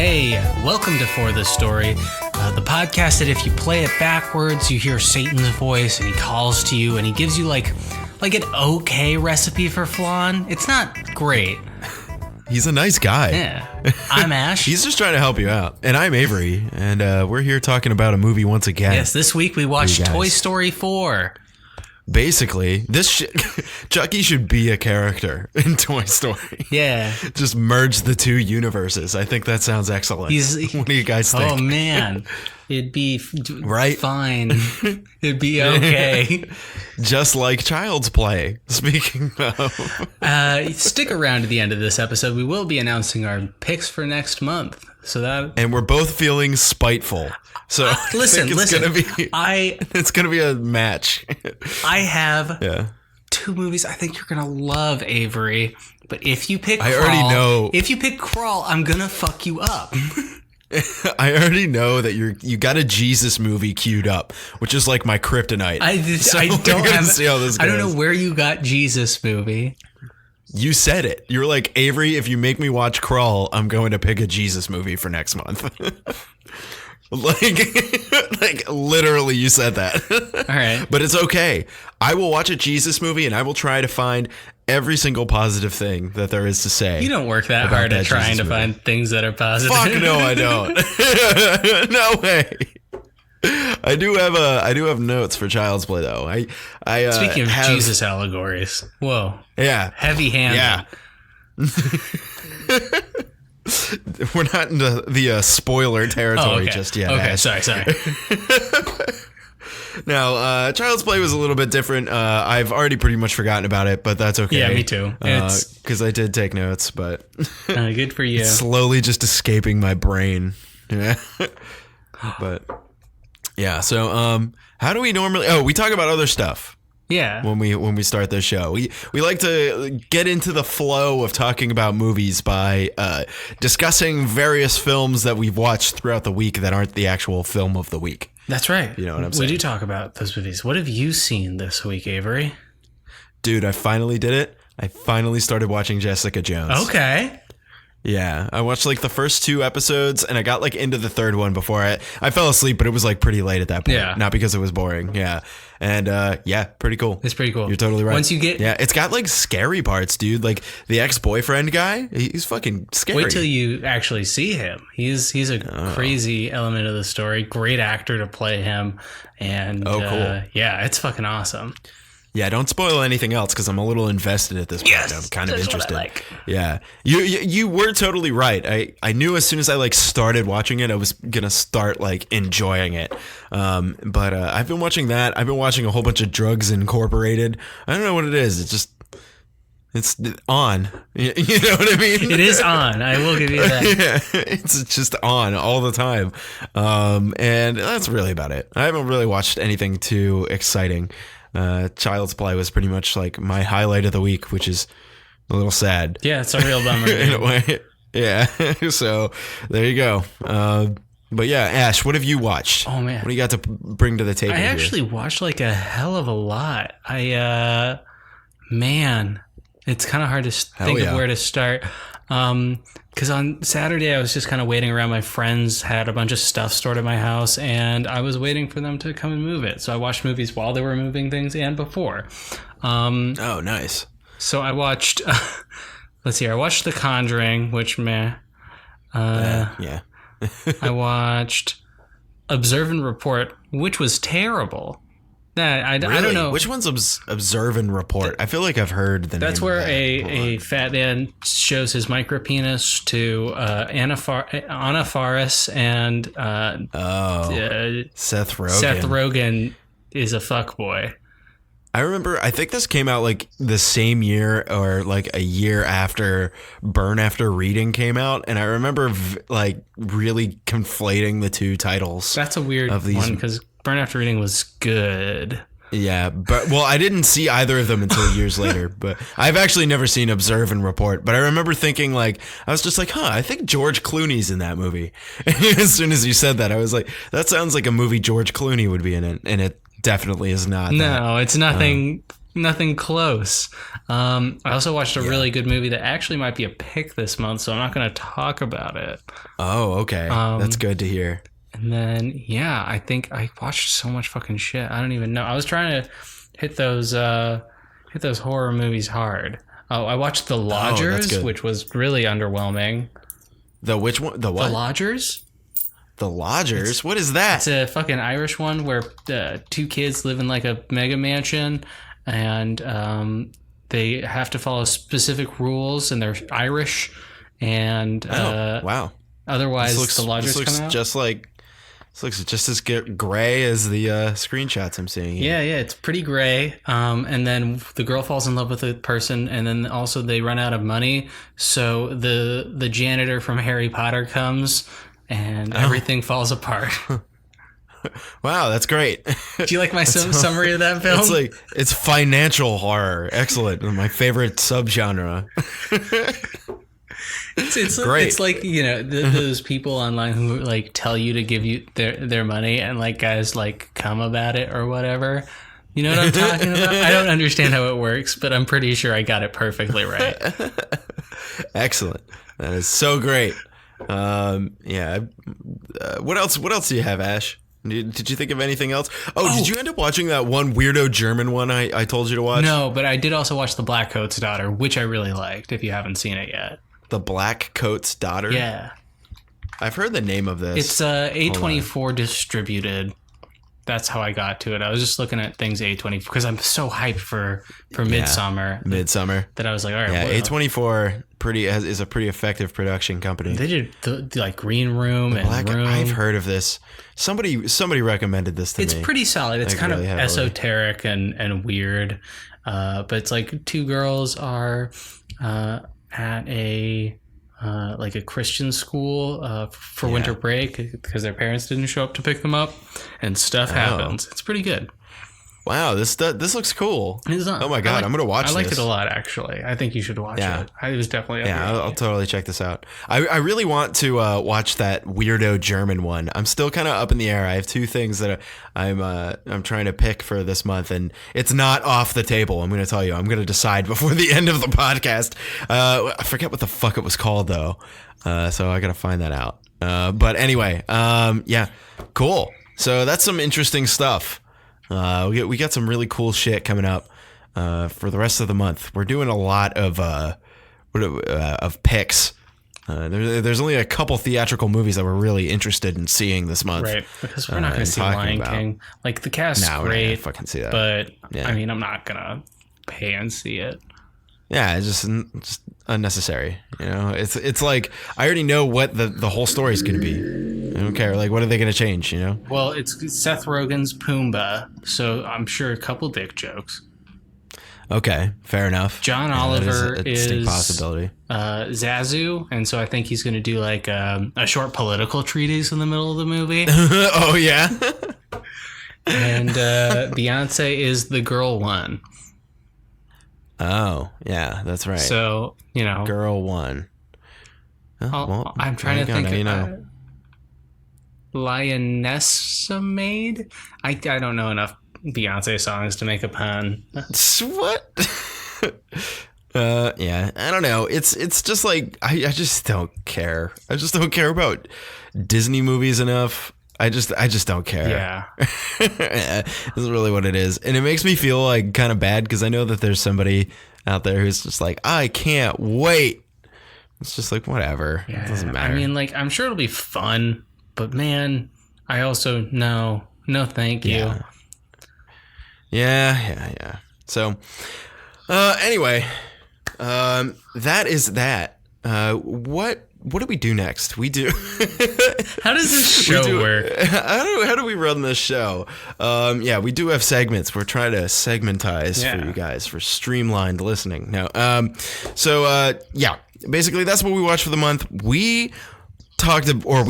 Hey, welcome to For the Story, the podcast that if you play it backwards, you hear Satan's voice and he calls to you and he gives you like an okay recipe for flan. It's not great. He's a nice guy. Yeah. I'm Ash. He's just trying to help you out. And I'm Avery. And we're here talking about a movie once again. Yes, this week we watched Toy Story 4. Basically, Chucky should be a character in Toy Story. Yeah. Just merge the two universes. I think that sounds excellent. What do you guys think? Oh, man. It'd be right? Fine. It'd be okay. Just like Child's Play. Speaking of. Stick around to the end of this episode. We will be announcing our picks for next month. And we're both feeling spiteful. So listen. It's gonna be a match. I have two movies I think you're gonna love, Avery. But if you pick I already know. If you pick Crawl, I'm gonna fuck you up. I already know that you got a Jesus movie queued up, which is like my kryptonite. I don't know where you got Jesus movie. You said it. You were like, Avery, if you make me watch Crawl, I'm going to pick a Jesus movie for next month. like literally you said that. All right. But it's okay. I will watch a Jesus movie and I will try to find every single positive thing that there is to say. You don't work that hard at trying to find things that are positive. Fuck no, I don't. No way. I do have notes for Child's Play though. I Speaking of Jesus allegories. Whoa. Yeah. Heavy-handed. Yeah. We're not into the spoiler territory just yet. Okay, Ash. sorry. Now, Child's Play was a little bit different. I've already pretty much forgotten about it, but that's okay. Yeah, me too. Because I did take notes, but good for you. It's slowly just escaping my brain. Yeah. But yeah, so how do we normally? Oh, we talk about other stuff. Yeah. When we start this show, we like to get into the flow of talking about movies by discussing various films that we've watched throughout the week that aren't the actual film of the week. That's right. You know what I'm saying? We do talk about those movies. What have you seen this week, Avery? Dude, I finally did it. I finally started watching Jessica Jones. Okay. Yeah, I watched like the first 2 episodes and I got like into the third one before I fell asleep, but it was like pretty late at that point. Yeah. Not because it was boring. Yeah. And pretty cool. It's pretty cool. You're totally right. Once you get... Yeah, it's got like scary parts, dude. Like the ex-boyfriend guy, he's fucking scary. Wait till you actually see him. He's a crazy element of the story. Great actor to play him. And cool. Yeah, it's fucking awesome. Yeah, don't spoil anything else because I'm a little invested at this point. Yes, I'm kind of interested. What I like. Yeah, you were totally right. I knew as soon as I like started watching it, I was gonna start like enjoying it. But I've been watching that. I've been watching a whole bunch of Drugs Incorporated. I don't know what it is. It's on. You know what I mean? It is on. I will give you that. Yeah, it's just on all the time. And that's really about it. I haven't really watched anything too exciting. Child's Play was pretty much like my highlight of the week, which is a little sad. Yeah, it's a real bummer. In a way. Yeah. So there you go. But yeah, Ash, what have you watched? Oh man, what do you got to bring to the table? I actually watched like a hell of a lot. Man, it's kind of hard to think of where to start. Because on Saturday, I was just kind of waiting around. My friends had a bunch of stuff stored at my house, and I was waiting for them to come and move it. So I watched movies while they were moving things and before. Oh, nice. So I watched, let's see, I watched The Conjuring, which meh. Yeah. I watched Observe and Report, which was terrible. I don't know. Which one's Observe and Report? I feel like I've heard the name. That's where a fat man shows his micro penis to Anna Faris and Seth Rogen. Seth Rogen is a fuckboy. I think this came out like the same year or like a year after Burn After Reading came out. And I remember like really conflating the two titles. That's a weird one because Burn After Reading was good. Yeah, but I didn't see either of them until years later. But I've actually never seen Observe and Report. But I remember thinking I was just like, I think George Clooney's in that movie. As soon as you said that, I was like, that sounds like a movie George Clooney would be in it. And it definitely is not. No, it's nothing Nothing close. I also watched a really good movie that actually might be a pick this month, so I'm not going to talk about it. Oh, okay. That's good to hear. And then, yeah, I think I watched so much fucking shit. I don't even know. I was trying to hit those horror movies hard. Oh, I watched The Lodgers, which was really underwhelming. The which one? The what? The Lodgers? The Lodgers? What is that? It's a fucking Irish one where two kids live in like a mega mansion, and they have to follow specific rules, and they're Irish. And wow. Otherwise, the Lodgers come out. This looks just as gray as the screenshots I'm seeing here. Yeah, it's pretty gray. And then the girl falls in love with the person, and then also they run out of money. So the janitor from Harry Potter comes, and everything falls apart. Wow, that's great. Do you like my summary of that film? It's financial horror. Excellent. My favorite subgenre. It's great. It's like, you know, those people online who like tell you to give you their money, and like guys like come about it or whatever. You know what I'm talking about? I don't understand how it works, but I'm pretty sure I got it perfectly right. Excellent. That is so great. Yeah. What else do you have, Ash? Did you think of anything else? Oh, did you end up watching that one weirdo German one I told you to watch? No, but I did also watch The Black Coat's Daughter, which I really liked, if you haven't seen it yet. The Black Coat's Daughter? Yeah. I've heard the name of this. It's A24 distributed. That's how I got to it. I was just looking at things A24 because I'm so hyped for Midsommar. Midsommar. That I was like, all right. Yeah, A24 is a pretty effective production company. They did like Green Room and Room. I've heard of this. Somebody recommended this to me. It's pretty solid. It's kind of esoteric and weird. But it's like two girls are at a Christian school for winter break because their parents didn't show up to pick them up, and stuff happens. It's pretty good. Wow, this looks cool. Oh my god, I'm gonna watch this. I liked it a lot, actually. I think you should watch it. It was definitely I'll totally check this out. I really want to watch that weirdo German one. I'm still kind of up in the air. I have two things that I'm trying to pick for this month, and it's not off the table. I'm gonna tell you. I'm gonna decide before the end of the podcast. I forget what the fuck it was called though, so I gotta find that out. But anyway, yeah, cool. So that's some interesting stuff. We got some really cool shit coming up for the rest of the month. We're doing a lot of picks. There's only a couple theatrical movies that we're really interested in seeing this month. Right, because we're not going to see Lion King. Like the cast's great, we're not gonna fucking see that. But I mean, I'm not gonna pay and see it. Yeah, it's just unnecessary. You know, it's like I already know what the whole story is going to be. I don't care. Like, what are they going to change? You know? Well, it's Seth Rogen's Pumbaa, so I'm sure a couple dick jokes. Okay, fair enough. John Oliver is a possibility. Zazu, and so I think he's going to do like a short political treatise in the middle of the movie. Oh yeah. And Beyonce is the girl one. Oh yeah, that's right. So you know, girl one. Well, I'm trying to think. You know. Lionessa Maid? I don't know enough Beyonce songs to make a pun. What? Yeah, I don't know. It's just like I just don't care. I just don't care about Disney movies enough. I just don't care. Yeah. This is really what it is. And it makes me feel like kind of bad because I know that there's somebody out there who's just like, I can't wait. It's just like, whatever. Yeah. It doesn't matter. I mean, like, I'm sure it'll be fun. But man, I also no thank you. Yeah. So, anyway, that is that. What do we do next? We do. How does this show work? How do we run this show? Yeah, we do have segments. We're trying to segmentize for you guys for streamlined listening. Now, yeah, basically that's what we watched for the month. We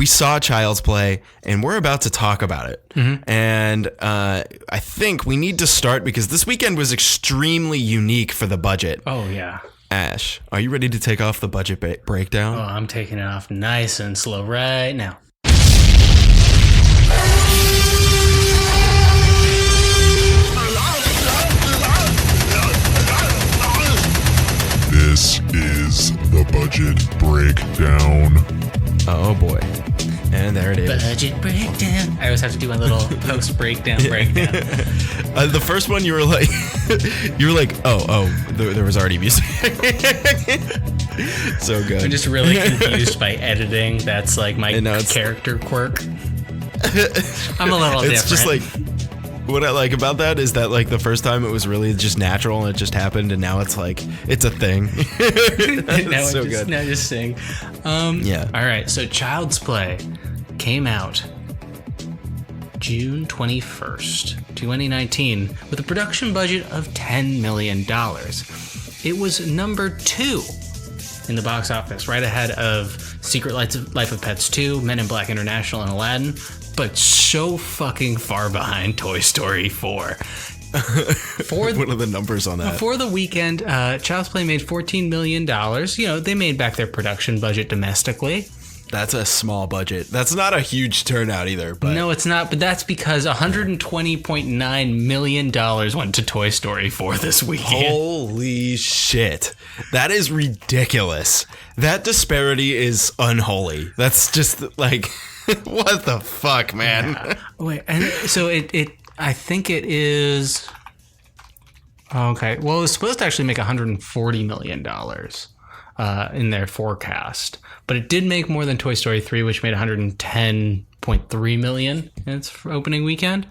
saw Child's Play, and we're about to talk about it. Mm-hmm. And I think we need to start because this weekend was extremely unique for the budget. Oh, yeah. Ash, are you ready to take off the budget breakdown? Oh, I'm taking it off nice and slow right now. This is the budget breakdown. Oh boy. And there it is. Budget breakdown. I always have to do my little post breakdown. The first one you were like, there was already music. So good. I'm just really confused by editing. That's like my character quirk. I'm a little different. It's just like, what I like about that is that like the first time it was really just natural and it just happened, and now it's like it's a thing. Now so good. Now just sing. Yeah. All right. So Child's Play came out June 21st, 2019, with a production budget of $10 million. It was number 2 in the box office, right ahead of Secret Life of Pets 2, Men in Black International, and Aladdin, but so fucking far behind Toy Story 4. What are the numbers on that? For the weekend, Child's Play made $14 million. You know, they made back their production budget domestically. That's a small budget. That's not a huge turnout either. But. No, it's not. But that's because $120.9 million went to Toy Story 4 this weekend. Holy shit. That is ridiculous. That disparity is unholy. That's just like, what the fuck, man? Yeah. Wait, and so I think it is. Okay. Well, it was supposed to actually make $140 million in their forecast. But it did make more than Toy Story 3, which made $110.3 million in its opening weekend.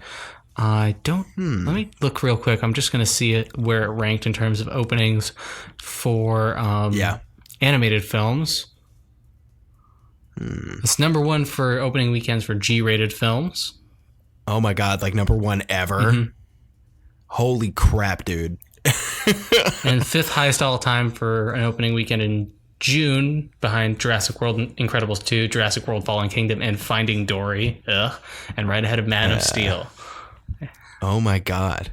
Let me look real quick. I'm just going to see it where it ranked in terms of openings for animated films. It's number 1 for opening weekends for G-rated films. Oh my God, like number 1 ever? Mm-hmm. Holy crap, dude. And 5th highest all time for an opening weekend in June, behind Jurassic World Incredibles 2, Jurassic World Fallen Kingdom, and Finding Dory. And right ahead of Man of Steel. Oh my God.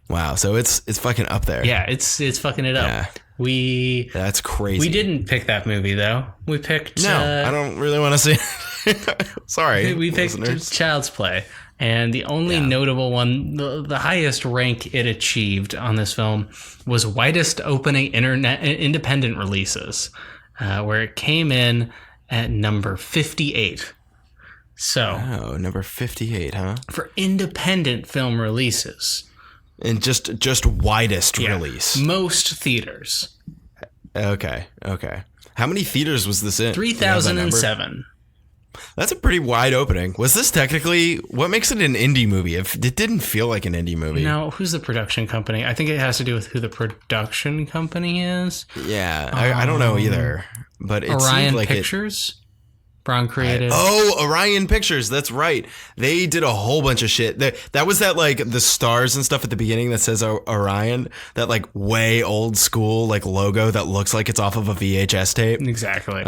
Wow, so it's fucking up there. Yeah, it's fucking it up. Yeah. That's crazy. We didn't pick that movie though. We picked I don't really want to see it. Sorry. We picked Child's Play. And the only notable one, the highest rank it achieved on this film was widest opening independent releases, where it came in at number 58. So, number 58, huh? For independent film releases. And just widest release. Most theaters. Okay. How many theaters was this in? 3,007. That's a pretty wide opening. Was this technically, what makes it an indie movie? It didn't feel like an indie movie. No, who's the production company? I think it has to do with who the production company is. Yeah, I don't know either. But it Orion seemed like Pictures? Brown created. Orion Pictures. That's right. They did a whole bunch of shit. That was that like the stars and stuff at the beginning that says Orion. That like way old school like logo that looks like it's off of a VHS tape. Exactly.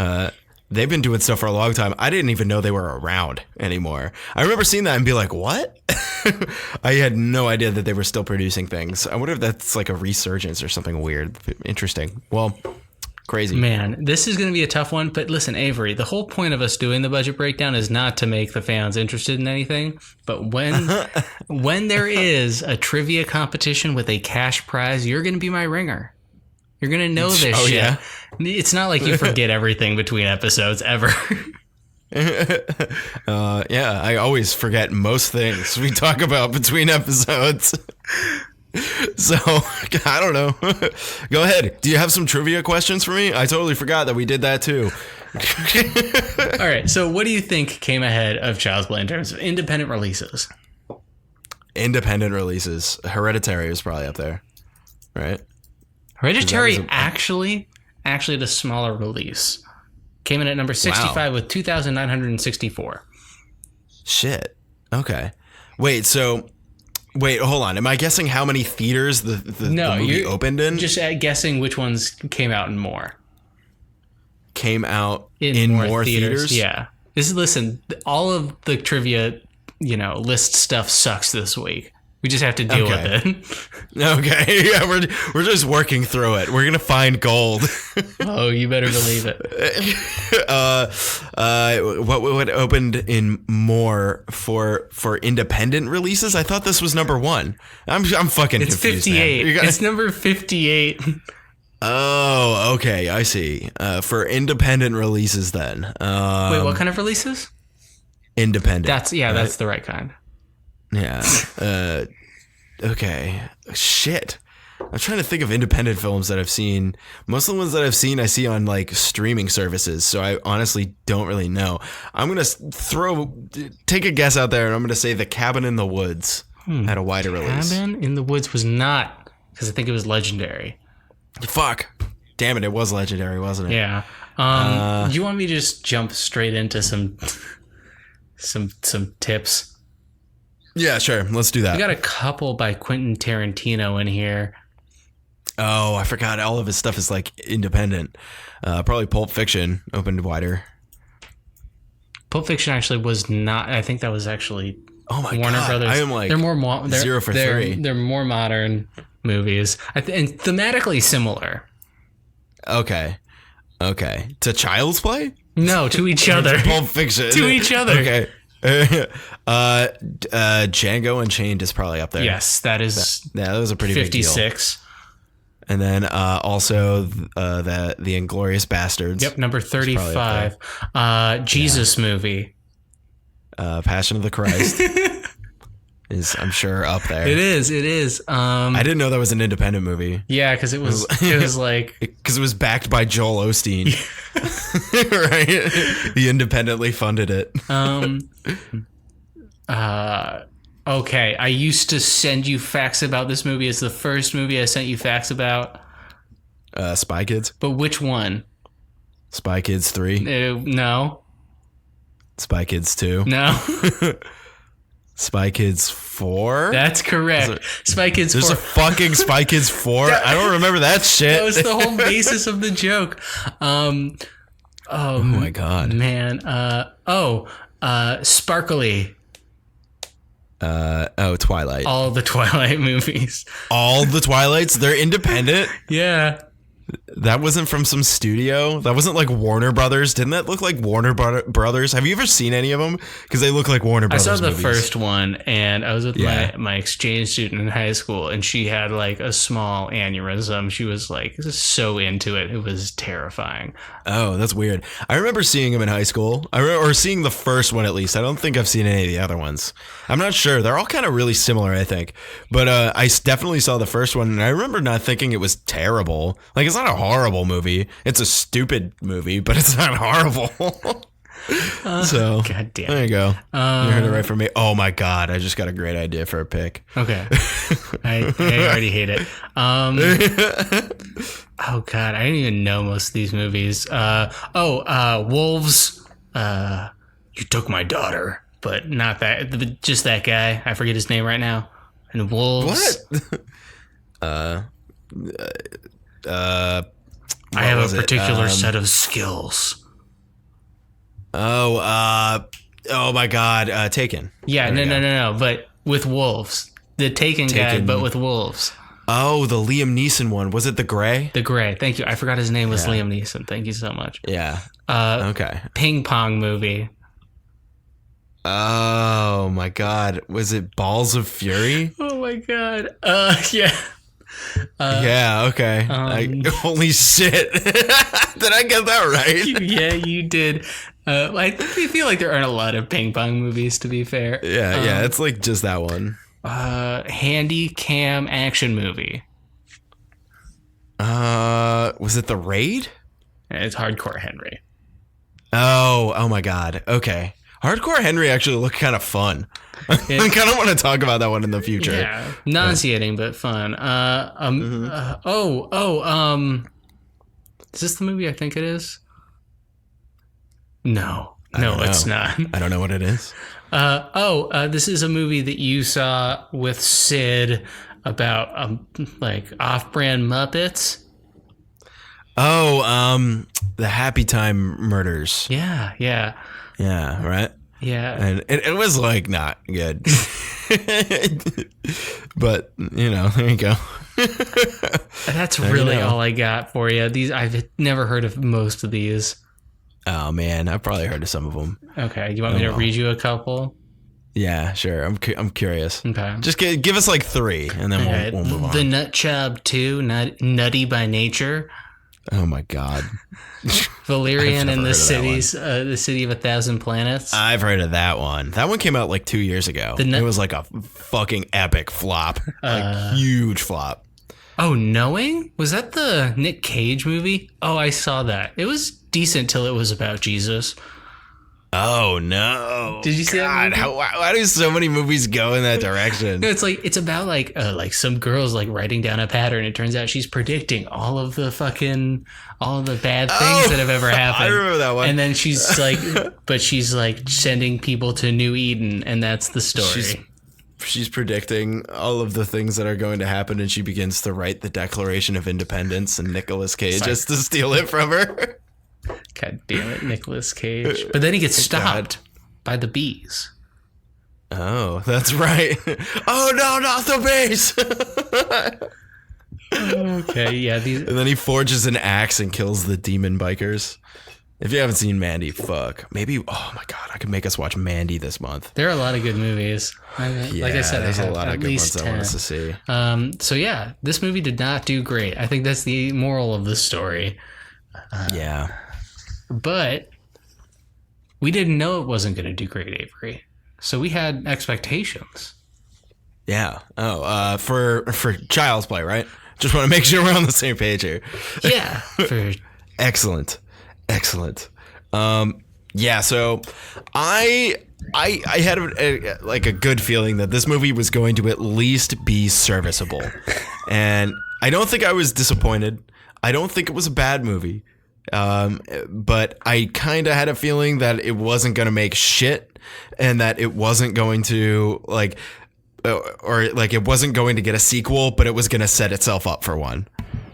They've been doing stuff for a long time. I didn't even know they were around anymore. I remember seeing that and be like, what? I had no idea that they were still producing things. I wonder if that's like a resurgence or something weird. Interesting. Well, crazy. Man, this is going to be a tough one. But listen, Avery, the whole point of us doing the budget breakdown is not to make the fans interested in anything. But when there is a trivia competition with a cash prize, you're going to be my ringer. You're going to know this shit. Yeah? It's not like you forget everything between episodes ever. I always forget most things we talk about between episodes. So, I don't know. Go ahead. Do you have some trivia questions for me? I totally forgot that we did that too. All right. So what do you think came ahead of Child's Play in terms of independent releases? Independent releases. Hereditary is probably up there, right? Hereditary actually the smaller release. Came in at number 65 with 2,964. Shit. Okay. Wait, hold on. Am I guessing how many theaters the movie opened in? Just guessing which ones came out in more. Came out in more theaters? Yeah. Listen, all of the trivia, list stuff sucks this week. We just have to deal with it. Okay. Yeah, we're just working through it. We're gonna find gold. Oh, you better believe it. What opened in more for independent releases? I thought this was number 1. I'm fucking confused. It's 58. It's number 58. Oh, okay, I see. For independent releases, then. Wait, what kind of releases? Independent. That's the right kind. Yeah. Okay. Shit. I'm trying to think of independent films that I've seen. Most of the ones that I've seen, I see on like streaming services. So I honestly don't really know. I'm going to take a guess out there, and I'm going to say The Cabin in the Woods had a wider release. Cabin in the Woods was not, because I think it was Legendary. Fuck. Damn it. It was Legendary, wasn't it? Yeah. Do you want me to just jump straight into some tips? Yeah, sure. Let's do that. We got a couple by Quentin Tarantino in here. Oh, I forgot. All of his stuff is like independent. Probably Pulp Fiction opened wider. Pulp Fiction actually was not. I think that was actually Warner Brothers. I am like they're more 0 for 3. They're more modern movies and thematically similar. Okay. To Child's Play? No, to each other. Pulp Fiction. To each other. Okay. Django Unchained is probably up there. Yes, that is. That was a pretty 56. Big deal. And then also the Inglourious Bastards. Yep, number 35. Jesus movie. Passion of the Christ is, I'm sure, up there. It is. I didn't know that was an independent movie. Yeah, because it was like because it was backed by Joel Osteen. Right? He independently funded it. Okay, I used to send you facts about this movie. It's the first movie I sent you facts about. Spy Kids? But which one? Spy Kids 3? No. Spy Kids 2? No. Spy Kids 4? That's correct. Spy Kids 4. There's a fucking Spy Kids 4? I don't remember that shit. That was the whole basis of the joke. Oh my God. Man. Sparkly. Twilight. All the Twilight movies. All the Twilights? They're independent? Yeah. That wasn't from some studio? That wasn't like Warner Brothers? Didn't that look like Warner Brothers? Have you ever seen any of them? Because they look like Warner Brothers I saw the movies. first one, and I was with my exchange student in high school, and she had like a small aneurysm. She was like so into it. It was terrifying. Oh, that's weird. I remember seeing them in high school, or seeing the first one at least. I don't think I've seen any of the other ones. I'm not sure. They're all kind of really similar, I think. But I definitely saw the first one, and I remember not thinking it was terrible. Like, it's not a horrible movie. It's a stupid movie, but it's not horrible. So, God damn. there you go. You heard it right from me. Oh my God, I just got a great idea for a pick. Okay. I already hate it. Oh God, I didn't even know most of these movies. Wolves. You took my daughter, but not that. Just that guy. I forget his name right now. And Wolves. What? I have a particular set of skills. Oh my God, Taken. Yeah, no. But with wolves. The Taken guy, but with wolves. Oh, the Liam Neeson one. Was it The Grey? The Grey. Thank you. I forgot his name was Liam Neeson. Thank you so much. Yeah. Okay. Ping pong movie. Oh my God. Was it Balls of Fury? Oh my God. Yeah. Yeah, okay. Holy shit. Did I get that right? Yeah, you did. I feel like there aren't a lot of ping pong movies, to be fair. Yeah, it's like just that one. Handy cam action movie. Was it The Raid? It's Hardcore Henry. Oh my God. Okay. Hardcore Henry actually looked kind of fun. I kind of want to talk about that one in the future. Yeah, nauseating but fun. Is this the movie I think it is? No, it's not. I don't know what it is. This is a movie that you saw with Sid about like off-brand Muppets. Oh, the Happy Time Murders. Yeah. Yeah, right? Yeah. And it was like not good. But, there you go. That's really all I got for you. I've never heard of most of these. Oh man, I've probably heard of some of them. Okay, you want me to read you a couple? Yeah, sure. I'm curious. Okay. Just give us like 3, and then All right. we'll move on. The Nut Job 2, Nutty by Nature. Oh my god. Valerian and never the City of a Thousand Planets. I've heard of that one. That one came out like 2 years ago. It was like a fucking epic flop. Like huge flop. Oh, Knowing? Was that the Nick Cage movie? Oh, I saw that. It was decent till it was about Jesus. Oh no! Did you see that movie? Why do so many movies go in that direction? No, it's about like some girls like writing down a pattern. It turns out she's predicting all of the bad things that have ever happened. I remember that one. And then she's like sending people to New Eden, and that's the story. She's predicting all of the things that are going to happen, and she begins to write the Declaration of Independence, and Nicolas Cage has to steal it from her. God damn it, Nicolas Cage. But then he gets stopped by the bees. Oh, that's right. Oh no, not the bees. Okay, yeah. And then he forges an axe and kills the demon bikers. If you haven't seen Mandy, fuck. Maybe, oh my god, I could make us watch Mandy this month. There are a lot of good movies. Like I said, there's a lot of good ones 10. I want us to see. So yeah, this movie did not do great. I think that's the moral of the story. Yeah. But we didn't know it wasn't going to do great, Avery. So we had expectations. Yeah. Oh, for Child's Play, right? Just want to make sure we're on the same page here. Yeah. Excellent. Yeah. So I had a good feeling that this movie was going to at least be serviceable, and I don't think I was disappointed. I don't think it was a bad movie. But I kind of had a feeling that it wasn't going to make shit, and that it wasn't going to it wasn't going to get a sequel, but it was going to set itself up for one.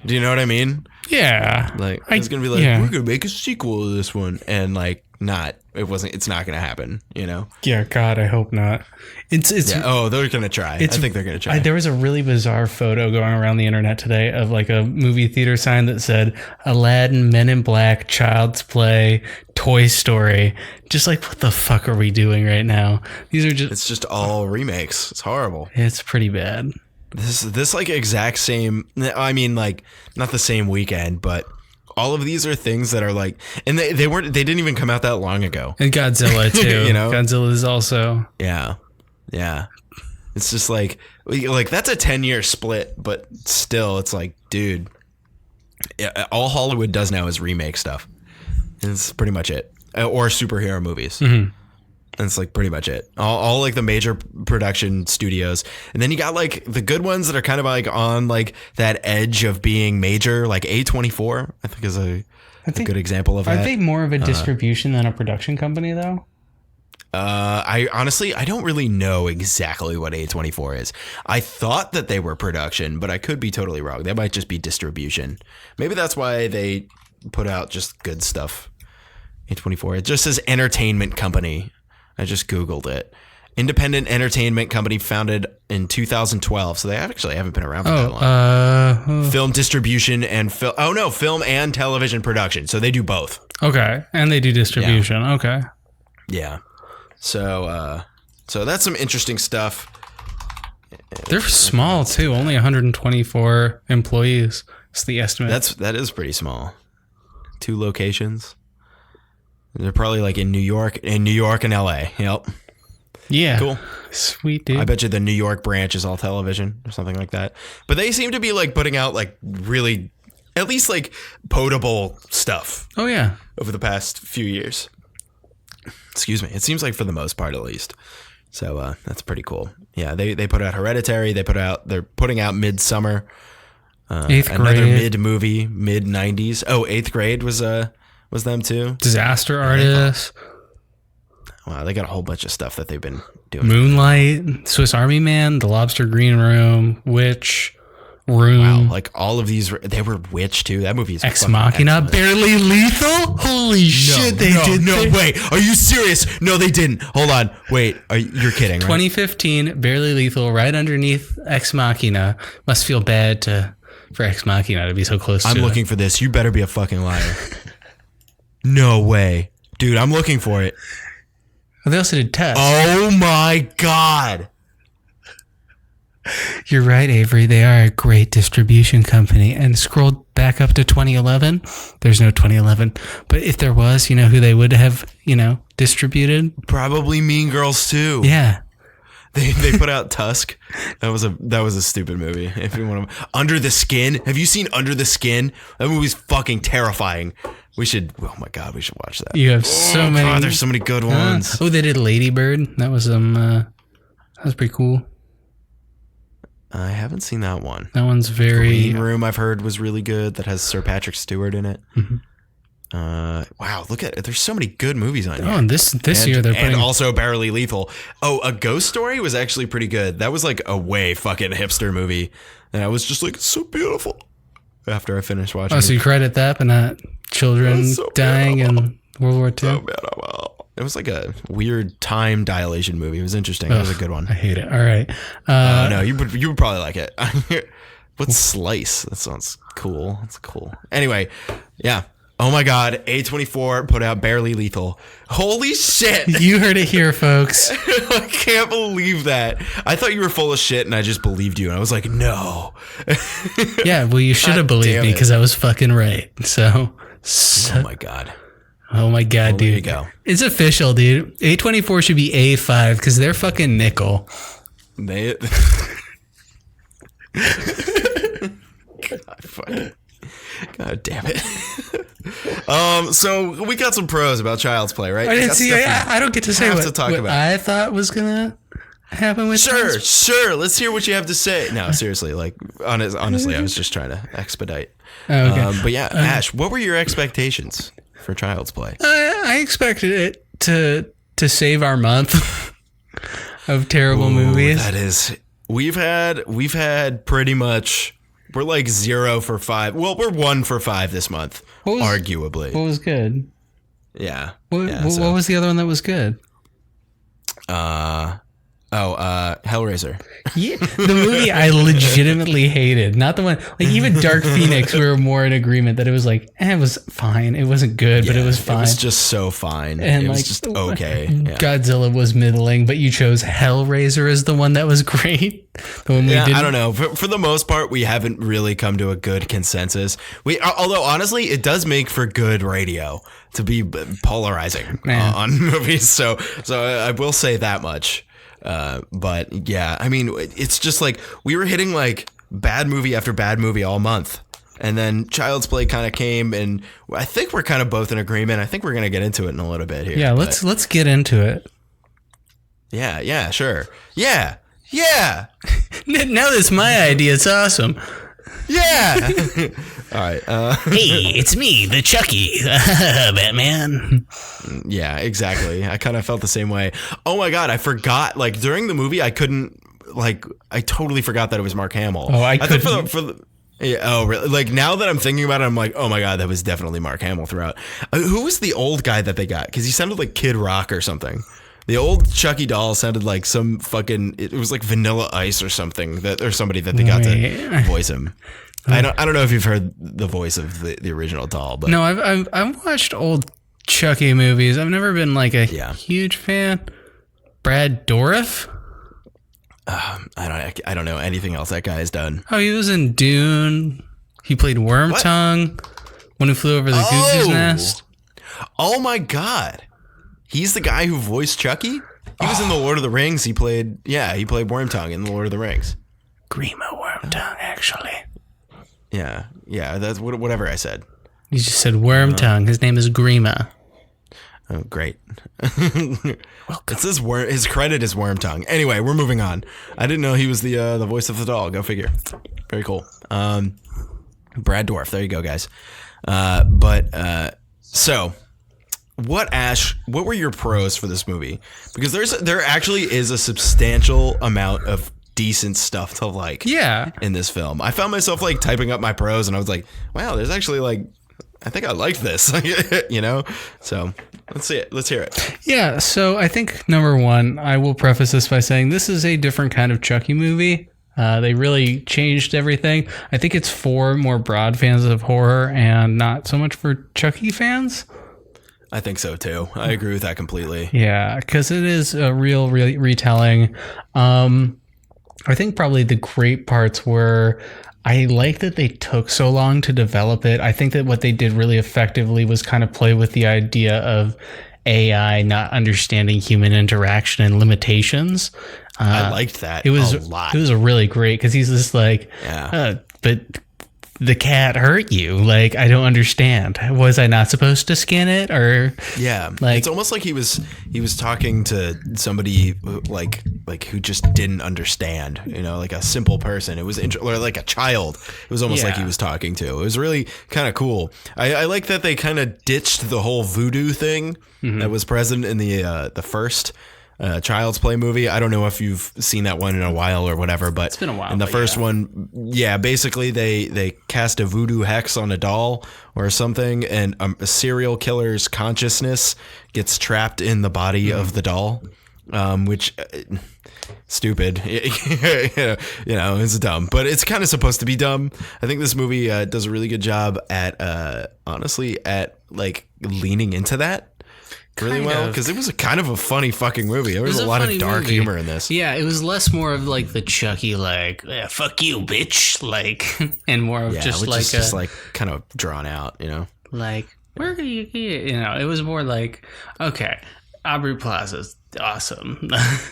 Do you know what I mean? Yeah. Like, it's going to be like, we're going to make a sequel to this one, and like, it's not going to happen, you know? Yeah, God, I hope not. It's they're going to try. I think they're going to try. There was a really bizarre photo going around the internet today of like a movie theater sign that said Aladdin, Men in Black, Child's Play, Toy Story. Just like, what the fuck are we doing right now? It's just all remakes. It's horrible. It's pretty bad. This like exact same, I mean, like, not the same weekend, but all of these are things that are like, and they didn't even come out that long ago. And Godzilla too. You know, Godzilla is also. Yeah. It's just like that's a 10-year split, but still, it's like, dude, all Hollywood does now is remake stuff. And it's pretty much it, or superhero movies. Mm-hmm. And it's like pretty much it. All like the major production studios. And then you got like the good ones that are kind of like on like that edge of being major, like A24, I think is a good example of that. Are they more of a distribution than a production company though? I honestly don't really know exactly what A24 is. I thought that they were production, but I could be totally wrong. They might just be distribution. Maybe that's why they put out just good stuff. A24. It just says entertainment company. I just Googled it. Independent entertainment company founded in 2012. So they actually haven't been around for that long. Film distribution and film and television production. So they do both. Okay. And they do distribution. Yeah. Okay. Yeah. So that's some interesting stuff. They're small too. Only 124 employees is the estimate. That is pretty small. 2 locations. They're probably like in New York and LA. Yep. Yeah. Cool. Sweet, dude. I bet you the New York branch is all television or something like that. But they seem to be like putting out like really, at least like potable stuff. Oh yeah. Over the past few years. Excuse me. It seems like for the most part, at least. So that's pretty cool. Yeah. They put out Hereditary. They're putting out Midsummer. 8th Grade. Another mid movie, mid 90s. Oh, 8th Grade was them too. Disaster Artist. Wow, they got a whole bunch of stuff that they've been doing. Moonlight, Swiss Army Man, The Lobster Green Room, Witch, Room. Wow, like all of these, they were Witch too. That movie is Ex Machina, Barely Lethal. Holy shit, they did. No, wait, are you serious? No, they didn't. Hold on, wait, you're kidding, right? 2015, Barely Lethal, right underneath Ex Machina. Must feel bad for Ex Machina to be so close to it. I'm looking for this. You better be a fucking liar. No way. Dude, I'm looking for it. Oh, they also did Tusk. Oh my God. You're right, Avery. They are a great distribution company. And scroll back up to 2011. There's no 2011. But if there was, you know who they would have, distributed? Probably Mean Girls too. Yeah. They put out Tusk. That was a stupid movie. If you want to, Under the Skin. Have you seen Under the Skin? That movie's fucking terrifying. We should. Oh my God, we should watch that. You have so many. God, there's so many good ones. Oh, they did Lady Bird. That was that was pretty cool. I haven't seen that one. That one's very. Green Room, I've heard, was really good. That has Sir Patrick Stewart in it. Mm-hmm. Wow, look at it. There's so many good movies on here. Oh, and this year they're putting. And also Barely Lethal. Oh, A Ghost Story was actually pretty good. That was like a way fucking hipster movie. And I was just like, it's so beautiful after I finished watching Oh, so it. you credit that, but not children so dying in World War II? So beautiful. It was like a weird time dilation movie. It was interesting. It was a good one. I hate it. All right. No, you would probably like it. What's Slice? That sounds cool. That's cool. Anyway, yeah. Oh my God, A24 put out Barely Lethal. Holy shit. You heard it here, folks. I can't believe that. I thought you were full of shit and I just believed you. And I was like, no. Yeah, well, you should have believed me because I was fucking right. So oh my God. Oh my God, dude. There you go. It's official, dude. A24 should be A5 because they're fucking nickel. God, fuck. God damn it. So we got some pros about Child's Play, right? I didn't see. I don't get to say what I thought was gonna happen with. Sure. Let's hear what you have to say. No, seriously. Like, honestly, I was just trying to expedite. Oh, okay. But yeah, Ash, what were your expectations for Child's Play? I expected it to save our month of terrible movies. That is, we've had pretty much. We're like 0 for 5. Well, we're 1 for 5 this month, arguably. What was good? Yeah. What was the other one that was good? Hellraiser. Yeah, the movie I legitimately hated. Not the one, like even Dark Phoenix, we were more in agreement that it was like, it was fine. It wasn't good, but it was fine. It was just so fine. And it was like, just okay. Yeah. Godzilla was middling, but you chose Hellraiser as the one that was great. The one I don't know. For the most part, we haven't really come to a good consensus. Although honestly, it does make for good radio to be polarizing on movies. So I will say that much. But yeah, I mean, it's just like we were hitting like bad movie after bad movie all month. And then Child's Play kind of came, and I think we're kind of both in agreement. I think we're going to get into it in a little bit here. Yeah, let's get into it. Yeah, sure. Yeah. Now that's my idea. It's awesome. Yeah. All right. Hey, it's me, the Chucky, Batman. Yeah, exactly. I kind of felt the same way. Oh my God, I forgot. Like during the movie, I totally forgot that it was Mark Hamill. Oh, I couldn't. thought for the yeah, oh really? Like now that I'm thinking about it, I'm like, oh my God, that was definitely Mark Hamill throughout. Who was the old guy that they got? Because he sounded like Kid Rock or something. The old Chucky doll sounded like some fucking. It was like Vanilla Ice or something or somebody that they got to voice him. I don't know if you've heard the voice of the original doll, but no, I've watched old Chucky movies. I've never been like a huge fan. Brad Dourif. I don't know anything else that guy has done. Oh, he was in Dune. He played Wormtongue. One Who Flew Over the Cuckoo's Nest. Oh my God. He's the guy who voiced Chucky? He was in The Lord of the Rings. He played Wormtongue in The Lord of the Rings. Grima Wormtongue, actually. Yeah, that's whatever I said. You just said Wormtongue. His name is Grima. Oh, great. It says his credit is Wormtongue. Anyway, we're moving on. I didn't know he was the voice of the doll. Go figure. Very cool. Brad Dourif. There you go, guys. So... What were your pros for this movie? Because there actually is a substantial amount of decent stuff to like in this film. I found myself like typing up my pros and I was like, wow, there's actually like, I think I liked this, you know? So let's see it. Let's hear it. Yeah. So I think number one, I will preface this by saying this is a different kind of Chucky movie. They really changed everything. I think it's for more broad fans of horror and not so much for Chucky fans. I think so too. I agree with that completely. Yeah, because it is a real retelling. I think probably the great parts were, I like that they took so long to develop it. I think that what they did really effectively was kind of play with the idea of AI not understanding human interaction and limitations. I liked that It was a lot. It was really great because he's just like, but the cat hurt you. Like, I don't understand. Was I not supposed to skin it? Or like, it's almost like he was talking to somebody like who just didn't understand, like a simple person. It was or like a child. It was almost like he was talking to. It was really kind of cool. I like that they kind of ditched the whole voodoo thing that was present in the first Child's Play movie. I don't know if you've seen that one in a while or whatever, but it's been a while. In the first one, basically they cast a voodoo hex on a doll or something, and a serial killer's consciousness gets trapped in the body of the doll, which stupid. It's dumb, but it's kind of supposed to be dumb. I think this movie does a really good job at honestly at like leaning into that really well, because it was a kind of a funny fucking movie. There was a lot of dark humor in this. Yeah, it was less more of like the Chucky, like, fuck you, bitch, like, and more of just like kind of drawn out, like, where can you, it was more like, okay, Aubrey Plaza's awesome.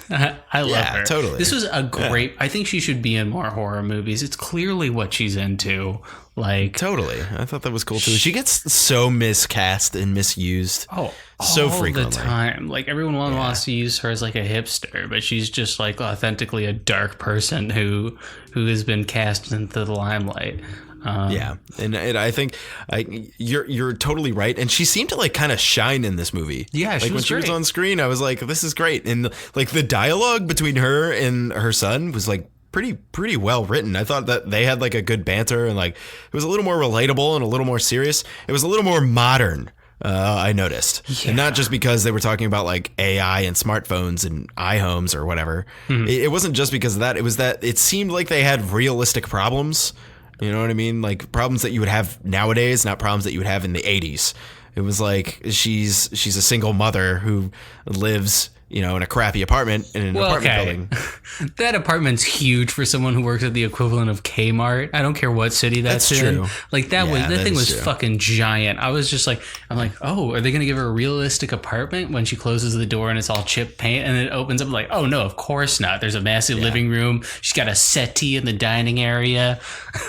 I love her. Totally. This was a great, I think she should be in more horror movies. It's clearly what she's into. Like, totally. I thought that was cool too. She gets so miscast and misused. So frequently. All the time. Like, everyone wants to use her as like a hipster, but she's just like authentically a dark person who has been cast into the limelight. And I think you're totally right. And she seemed to like kind of shine in this movie. Yeah, like when she was on screen, I was like, this is great. And like the dialogue between her and her son was like pretty well written. I thought that they had like a good banter, and like it was a little more relatable and a little more serious. It was a little more modern. I noticed, and not just because they were talking about like AI and smartphones and iHomes or whatever. It wasn't just because of that. It was that it seemed like they had realistic problems. You know what I mean? Like problems that you would have nowadays, not problems that you would have in the 80s. It was like she's a single mother who lives, in a crappy apartment in an apartment building. That apartment's huge for someone who works at the equivalent of Kmart. I don't care what city that's in. True. Like that thing was fucking giant. I was just like, oh, are they gonna give her a realistic apartment when she closes the door and it's all chip paint, and it opens up like, oh no, of course not. There's a massive living room. She's got a settee in the dining area,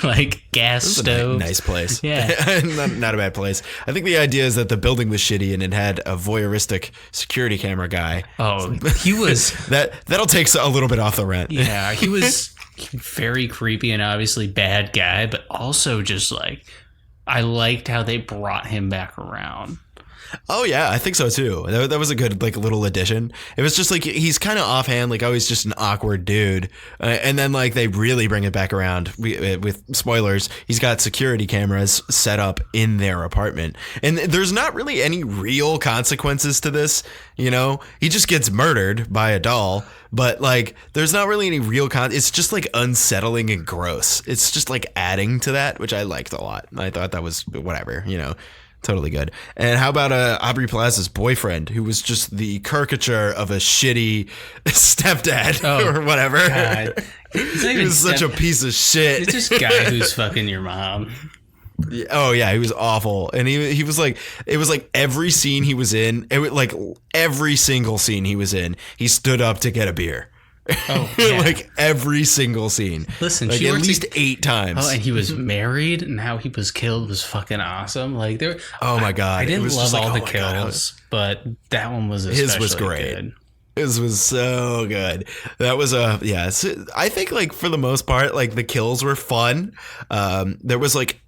like gas stove. Nice place. Yeah, not a bad place. I think the idea is that the building was shitty and it had a voyeuristic security camera guy. Oh, he was that'll take a little bit off the rent. Yeah, he was very creepy and obviously bad guy, but also just like, I liked how they brought him back around. Oh yeah, I think so too. That was a good like little addition. It was just like he's kind of offhand, like always just an awkward dude, and then like they really bring it back around. With spoilers, he's got security cameras set up in their apartment, and there's not really any real consequences to this. He just gets murdered by a doll, but like there's not really any real it's just like unsettling and gross. It's just like adding to that, which I liked a lot. I thought that was whatever, totally good. And how about Aubrey Plaza's boyfriend, who was just the caricature of a shitty stepdad or whatever? God. He was such a piece of shit. It's just a guy who's fucking your mom. Oh yeah, he was awful, and he was like, it was like every scene he was in, every single scene he was in, he stood up to get a beer. Oh, yeah. Like every single scene. Listen, like at least 8 times. Oh, and he was married, and how he was killed was fucking awesome. Like there. Oh my god, I didn't love all the kills, but that one was especially his was great. Good. His was so good. That was I think like for the most part, like the kills were fun. There was like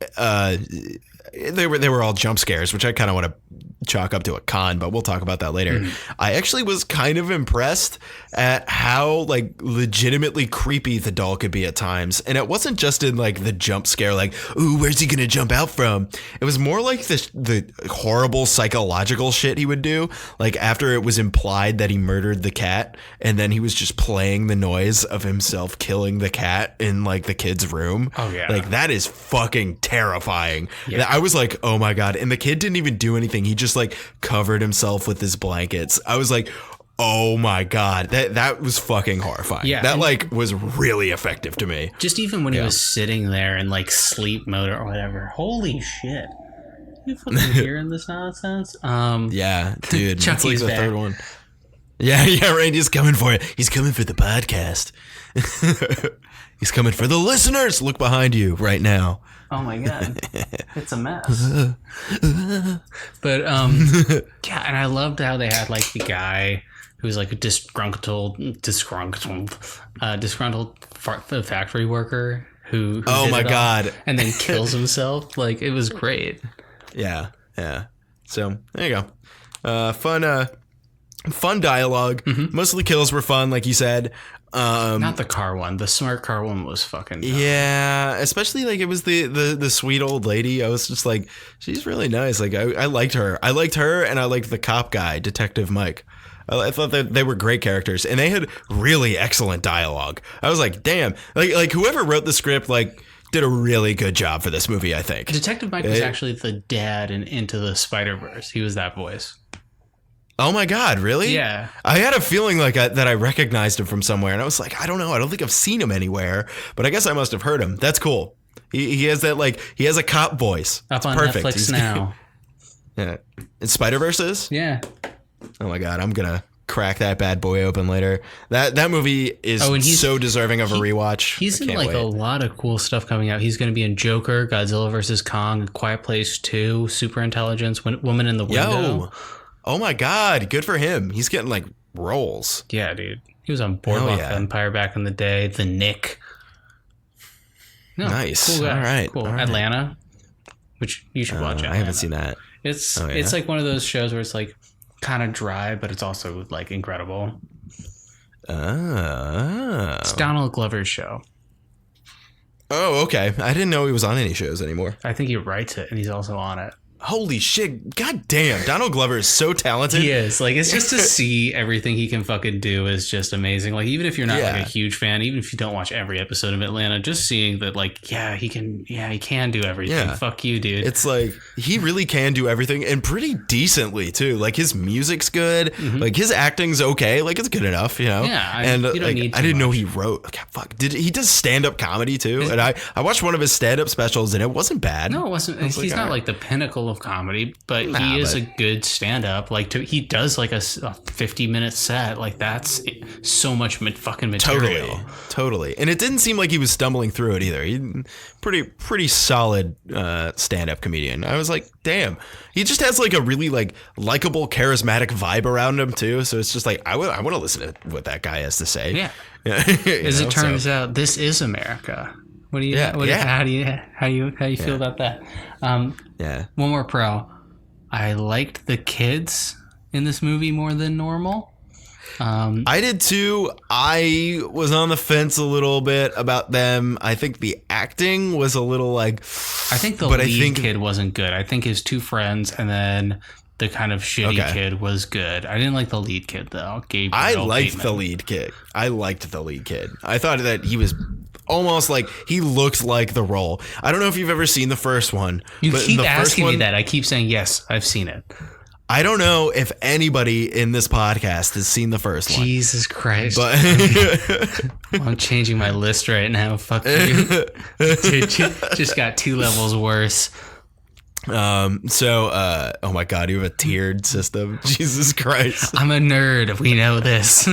they were all jump scares, which I kind of want to chalk up to a con, but we'll talk about that later. I actually was kind of impressed at how like legitimately creepy the doll could be at times, and it wasn't just in like the jump scare, like, ooh, where's he gonna jump out from? It was more like the horrible psychological shit he would do, like after it was implied that he murdered the cat, and then he was just playing the noise of himself killing the cat in like the kid's room. Oh yeah, like that is fucking terrifying. Yeah. I was like, oh my god, and the kid didn't even do anything. He just just like covered himself with his blankets. I was like, oh my God, that was fucking horrifying. Yeah, that like was really effective to me. Just even when he was sitting there in like sleep mode or whatever. Holy shit. You fucking hearing this nonsense? Yeah, dude. Chucky's it's like the back. third one. Yeah, Randy's coming for it. He's coming for the podcast. He's coming for the listeners. Look behind you right now. Oh my God. It's a mess. But yeah, and I loved how they had like the guy who's like a disgruntled factory worker who Oh did my it all God. and then kills himself. Like, it was great. Yeah. So there you go. Fun dialogue. Most of the kills were fun, like you said. Not the car one. The smart car one was fucking dumb. Yeah, especially like it was the sweet old lady. I was just like, she's really nice. Like I liked her. I liked her, and I liked the cop guy, Detective Mike. I thought that they were great characters, and they had really excellent dialogue. I was like, damn, like whoever wrote the script like did a really good job for this movie. I think Detective Mike was actually the dad in Into the Spider-Verse. He was that voice. Oh my God, really? Yeah. I had a feeling like that I recognized him from somewhere, and I was like, I don't know. I don't think I've seen him anywhere, but I guess I must have heard him. That's cool. He has that, like, he has a cop voice. Up it's on perfect. Netflix now. Yeah. In Spider-Verse? Yeah. Oh my God, I'm going to crack that bad boy open later. That movie is so deserving of a rewatch. He's in like a lot of cool stuff coming out. He's going to be in Joker, Godzilla vs. Kong, Quiet Place 2, Super Intelligence, Woman in the Window. Oh my God, good for him. He's getting like roles. Yeah, dude. He was on Boardwalk Empire back in the day. The Nick. No, nice. Cool guy. All right. Cool. All right. Atlanta, which you should watch. I haven't seen that. It's like one of those shows where it's like kind of dry, but it's also like incredible. It's Donald Glover's show. Oh, okay. I didn't know he was on any shows anymore. I think he writes it, and he's also on it. Holy shit. God damn. Donald Glover is so talented. He is. Like, it's just to see everything he can fucking do is just amazing. Like, even if you're not like a huge fan, even if you don't watch every episode of Atlanta, just seeing that, like, he can do everything. Yeah. Fuck you, dude. It's like, he really can do everything, and pretty decently, too. Like, his music's good. Mm-hmm. Like, his acting's okay. Like, it's good enough, you know? Yeah. And you don't need I didn't know he wrote. Like, fuck. He does stand-up comedy, too. And I watched one of his stand-up specials, and it wasn't bad. No, it wasn't. He's not like the pinnacle of comedy, but he is a good stand-up. Like, he does like a 50-minute set. Like, that's so much fucking material. Totally. And it didn't seem like he was stumbling through it either. He pretty solid stand-up comedian. I was like, damn. He just has like a really like likable, charismatic vibe around him too. So it's just like I want to listen to what that guy has to say. Yeah. As it turns out, this is America. What do you? How do you feel about that? One more pro. I liked the kids in this movie more than normal. I did too. I was on the fence a little bit about them. I think the acting was a little like. I think the lead kid wasn't good. I think his two friends and then the kind of shitty kid was good. I didn't like the lead kid though. I liked the lead kid. I thought that he was almost like he looked like the role. I don't know if you've ever seen the first one. You keep asking me that. I keep saying yes, I've seen it. I don't know if anybody in this podcast has seen the first one. Jesus Christ. But I'm changing my list right now. Fuck you. Dude, just got 2 levels worse. Oh my God, you have a tiered system. Jesus Christ. I'm a nerd. We know this.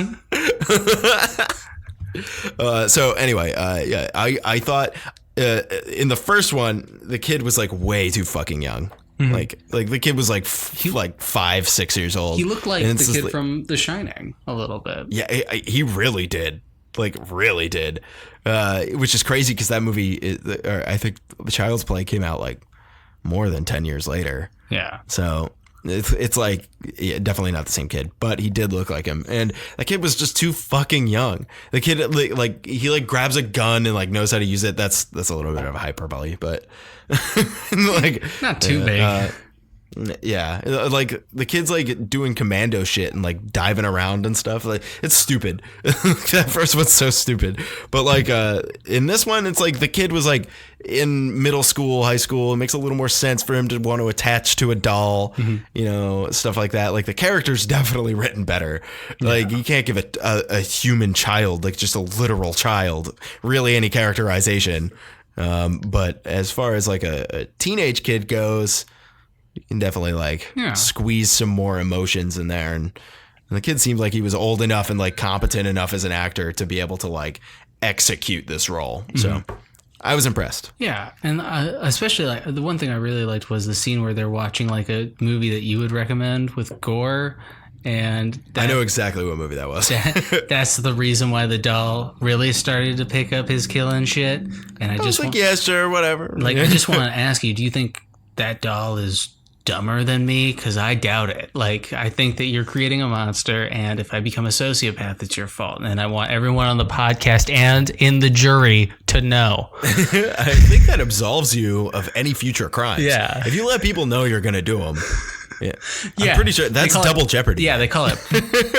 So anyway, I thought in the first one, the kid was like way too fucking young. Mm-hmm. Like the kid was like 5-6 years old. He looked like the kid from The Shining a little bit. Yeah, he really did. Like really did. Which is crazy because that movie, I think Child's Play came out like more than 10 years later. Yeah. So it's like definitely not the same kid, but he did look like him, and that kid was just too fucking young. The kid like he like grabs a gun and like knows how to use it. That's a little bit of a hyperbole, but like not too big. Yeah, like the kid's like doing commando shit and like diving around and stuff. Like it's stupid. That first one's so stupid. But like in this one, it's like the kid was like in middle school, high school. It makes a little more sense for him to want to attach to a doll, you know, stuff like that. Like the character's definitely written better. Like you can't give a human child, like just a literal child, really any characterization. But as far as like a teenage kid goes, you can definitely like squeeze some more emotions in there. And the kid seemed like he was old enough and like competent enough as an actor to be able to like execute this role. So I was impressed. Yeah. And especially like the one thing I really liked was the scene where they're watching like a movie that you would recommend with gore. And I know exactly what movie that was. That's the reason why the doll really started to pick up his killing shit. And I just like, yeah, sure, whatever. Like, I just want to ask you, do you think that doll is dumber than me? Because I doubt it. Like, I think that you're creating a monster, and if I become a sociopath, it's your fault. And I want everyone on the podcast and in the jury to know. I think that absolves you of any future crimes. Yeah. If you let people know you're going to do them. Yeah. I'm pretty sure that's double jeopardy. Yeah, they call it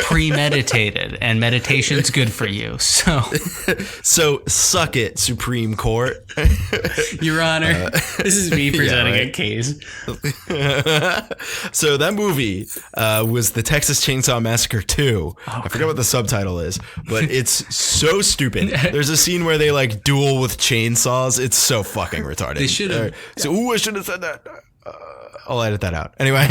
premeditated, and meditation's good for you. So suck it, Supreme Court. Your Honor, this is me presenting a case. So that movie was the Texas Chainsaw Massacre 2. I forgot what the subtitle is, but it's so stupid. There's a scene where they like duel with chainsaws. It's so fucking retarded. They should have. I should have said that. I'll edit that out. Anyway,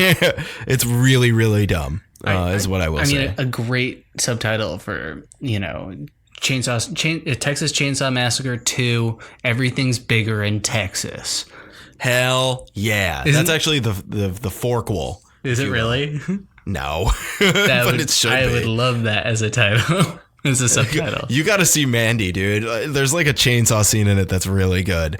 it's really, really dumb, is what I will say. I mean, a great subtitle for, you know, Texas Chainsaw Massacre 2, Everything's Bigger in Texas. Hell yeah. That's actually the forquel. Is it really? No. But it should be. I would love that as a title. As a subtitle. You got to see Mandy, dude. There's like a chainsaw scene in it that's really good.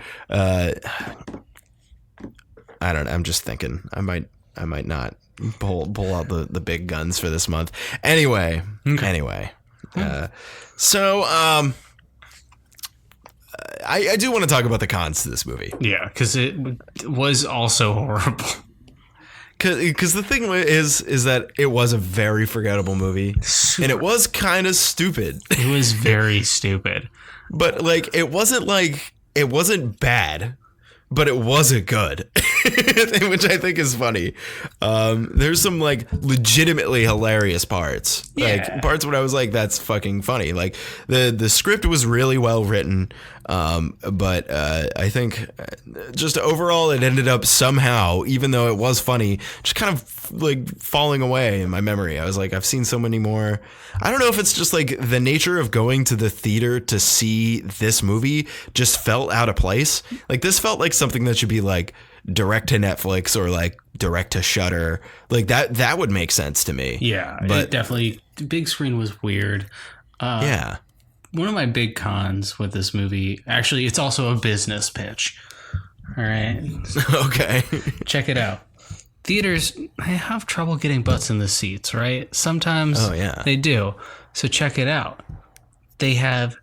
I don't know. I'm just thinking I might not pull out the big guns for this month. Anyway. So I do want to talk about the cons to this movie. Yeah, because it was also horrible. Because the thing is that it was a very forgettable movie, and it was kind of stupid. It was very stupid. But like it wasn't bad. But it wasn't good, which I think is funny. There's some like legitimately hilarious parts, like parts where I was like, "That's fucking funny." Like the script was really well written, but I think just overall it ended up somehow, even though it was funny, just kind of like falling away in my memory. I was like, I've seen so many more. I don't know if it's just like the nature of going to the theater to see this movie just felt out of place. Like this felt like something that should be like direct to Netflix or like direct to Shudder. Like that would make sense to me. Yeah, but definitely the big screen was weird. Yeah. One of my big cons with this movie, actually, it's also a business pitch. All right. Okay. Check it out. Theaters, they have trouble getting butts in the seats, right? Sometimes they do. So check it out. They have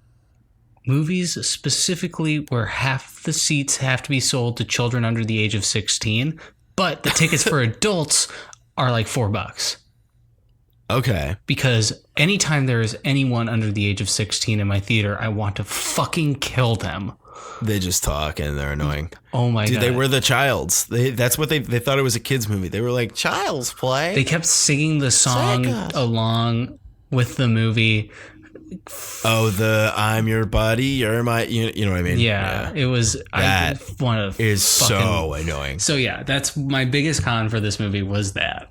movies specifically where half the seats have to be sold to children under the age of 16, but the tickets for adults are like $4. Okay. Because anytime there is anyone under the age of 16 in my theater, I want to fucking kill them. They just talk and they're annoying. Oh my God. Dude, they were the childs. That's what they thought it was a kid's movie. They were like, child's play. They kept singing the song along with the movie. Oh, the I'm your buddy, you're my, you know what I mean? Yeah. It was, that I want to is so annoying. So yeah, that's my biggest con for this movie was that.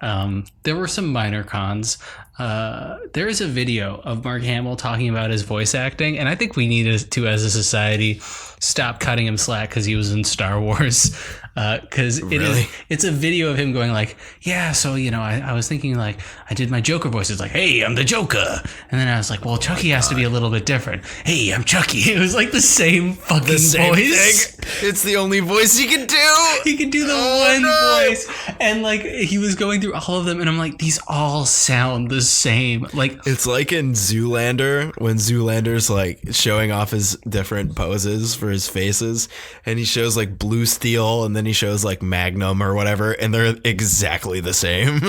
There were some minor cons. There is a video of Mark Hamill talking about his voice acting, and I think we need to, as a society, stop cutting him slack because he was in Star Wars. Because it's a video of him going like, yeah, so, you know, I was thinking like, I did my Joker voice. It's like, hey, I'm the Joker. And then I was like, well, Chucky has to be a little bit different. Hey, I'm Chucky. It was like the same fucking voice. Thing. It's the only voice he can do. He can do the voice. And like, he was going through all of them, and I'm like, these all sound the same. Like, it's like in Zoolander when Zoolander's like showing off his different poses for his faces, and he shows like Blue Steel and then he shows like Magnum or whatever, and they're exactly the same.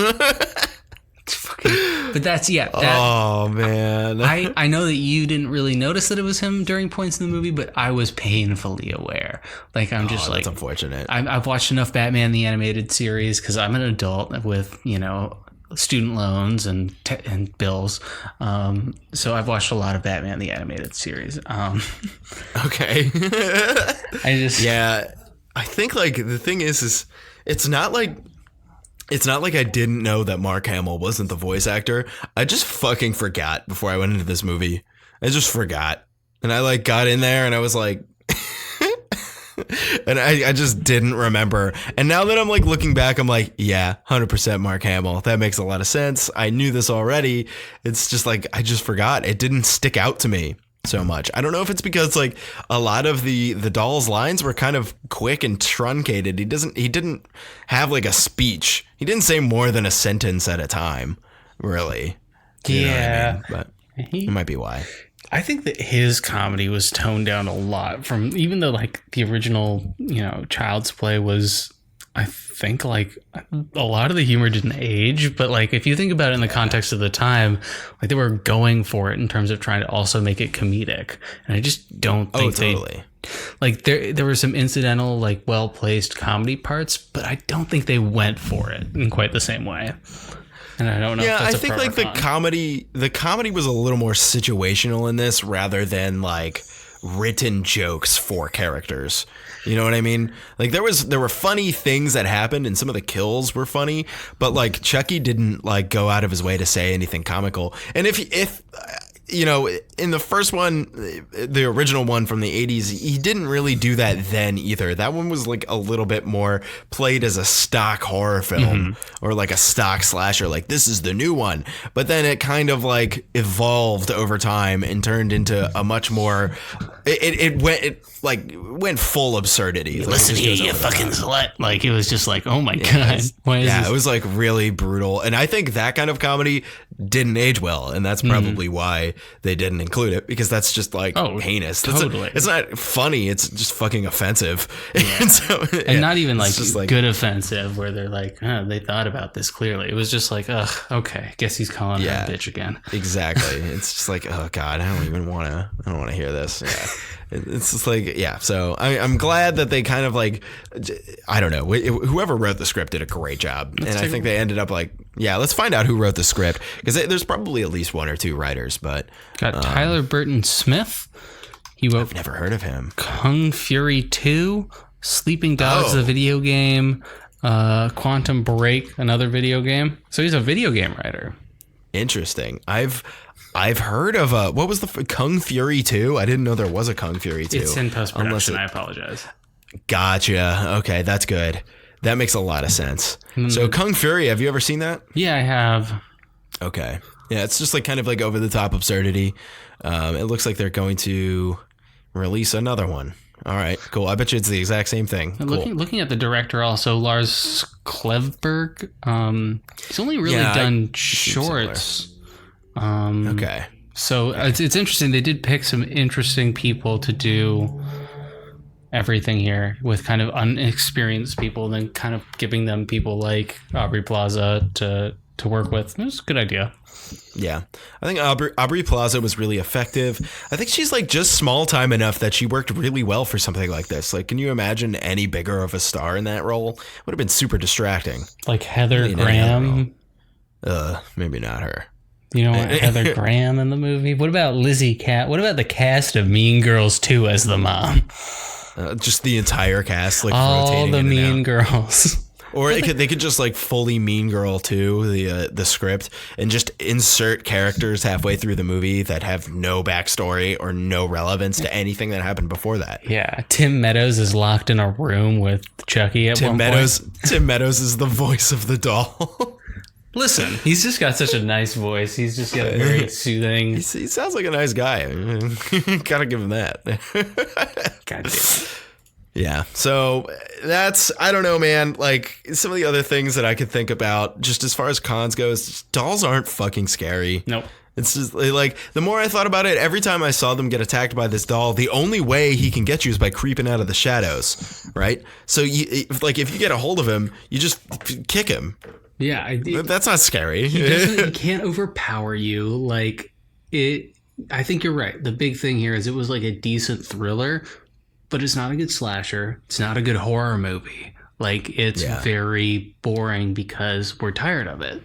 But that's oh man. I know that you didn't really notice that it was him during points in the movie, but I was painfully aware. Like, I'm just like, that's unfortunate. I've watched enough Batman the Animated Series because I'm an adult with, you know, student loans and bills. So I've watched a lot of Batman the Animated Series. Okay. Yeah, I think like the thing is it's not like I didn't know that Mark Hamill wasn't the voice actor. I just fucking forgot before I went into this movie. I just forgot. And I like got in there and I was like, and I just didn't remember. And now that I'm like looking back, I'm like, yeah, 100% Mark Hamill. That makes a lot of sense. I knew this already. It's just like, I just forgot. It didn't stick out to me so much. I don't know if it's because like a lot of the doll's lines were kind of quick and truncated. He didn't have like a speech. He didn't say more than a sentence at a time, really. You know what I mean? But it might be why. I think that his comedy was toned down a lot from, even though like the original, you know, Child's Play was, I think like a lot of the humor didn't age, but like if you think about it in the context of the time, like they were going for it in terms of trying to also make it comedic, and I just don't think totally. Like there were some incidental, like well-placed comedy parts, but I don't think they went for it in quite the same way. And I don't know. Yeah, if that's I think like the comedy was a little more situational in this rather than like written jokes for characters. You know what I mean? Like there were funny things that happened and some of the kills were funny, but like Chucky didn't like go out of his way to say anything comical. And if you know, in the first one, the original one from the 80s, he didn't really do that then either. That one was like a little bit more played as a stock horror film or like a stock slasher, like this is the new one. But then it kind of like evolved over time and turned into a much more, it went full absurdity. Listen here, you fucking slut. Like it was just like, oh my God. It was like really brutal. And I think that kind of comedy didn't age well. And that's probably why they didn't include it, because that's just like heinous. Totally. It's not funny. It's just fucking offensive. Yeah. And not even like just good offensive where they're like, they thought about this clearly. It was just like, okay, guess he's calling her a bitch again. Exactly. It's just like, oh God, I don't want to hear this. Yeah. It's just like, so I'm glad that they kind of like, I don't know, whoever wrote the script did a great job. I think they ended up like, let's find out who wrote the script, because there's probably at least one or two writers, but got Tyler Burton Smith. I've never heard of him. Kung Fury 2, Sleeping Dogs, the video game, Quantum Break, another video game. So he's a video game writer. Interesting. I've heard of what was the Kung Fury 2? I didn't know there was a Kung Fury 2. It's in post-production. I apologize. Gotcha. Okay, that's good. That makes a lot of sense. So Kung Fury, have you ever seen that? Yeah, I have. Okay. Yeah, it's just like kind of like over the top absurdity. It looks like they're going to release another one. All right, cool. I bet you it's the exact same thing. Cool. Looking at the director also, Lars Klevberg. He's only really done shorts. Okay. So it's interesting. They did pick some interesting people to do everything here with kind of unexperienced people, and then kind of giving them people like Aubrey Plaza to work with. It was a good idea. Yeah, I think Aubrey Plaza was really effective. I think she's like just small time enough that she worked really well for something like this. Like, can you imagine any bigger of a star in that role? Would have been super distracting. Like Heather Graham. Maybe not her. You know what? Heather Graham in the movie. What about Lizzie Cat? What about the cast of Mean Girls 2 as the mom? Just the entire cast, like all the Mean Girls. Or they could just like fully Mean Girl 2, the script, and just insert characters halfway through the movie that have no backstory or no relevance to anything that happened before that. Yeah, Tim Meadows is locked in a room with Chucky at one point. Tim Meadows is the voice of the doll. Listen, he's just got such a nice voice. He's just got a very soothing. He sounds like a nice guy. Gotta give him that. God damn it. Yeah. So that's, I don't know, man. Like some of the other things that I could think about just as far as cons goes, dolls aren't fucking scary. Nope. It's just like the more I thought about it, every time I saw them get attacked by this doll, the only way he can get you is by creeping out of the shadows, right? So if you get a hold of him, you just kick him. Yeah, that's not scary. He can't overpower you. Like it. I think you're right. The big thing here is it was like a decent thriller, but it's not a good slasher. It's not a good horror movie. Like it's very boring because we're tired of it.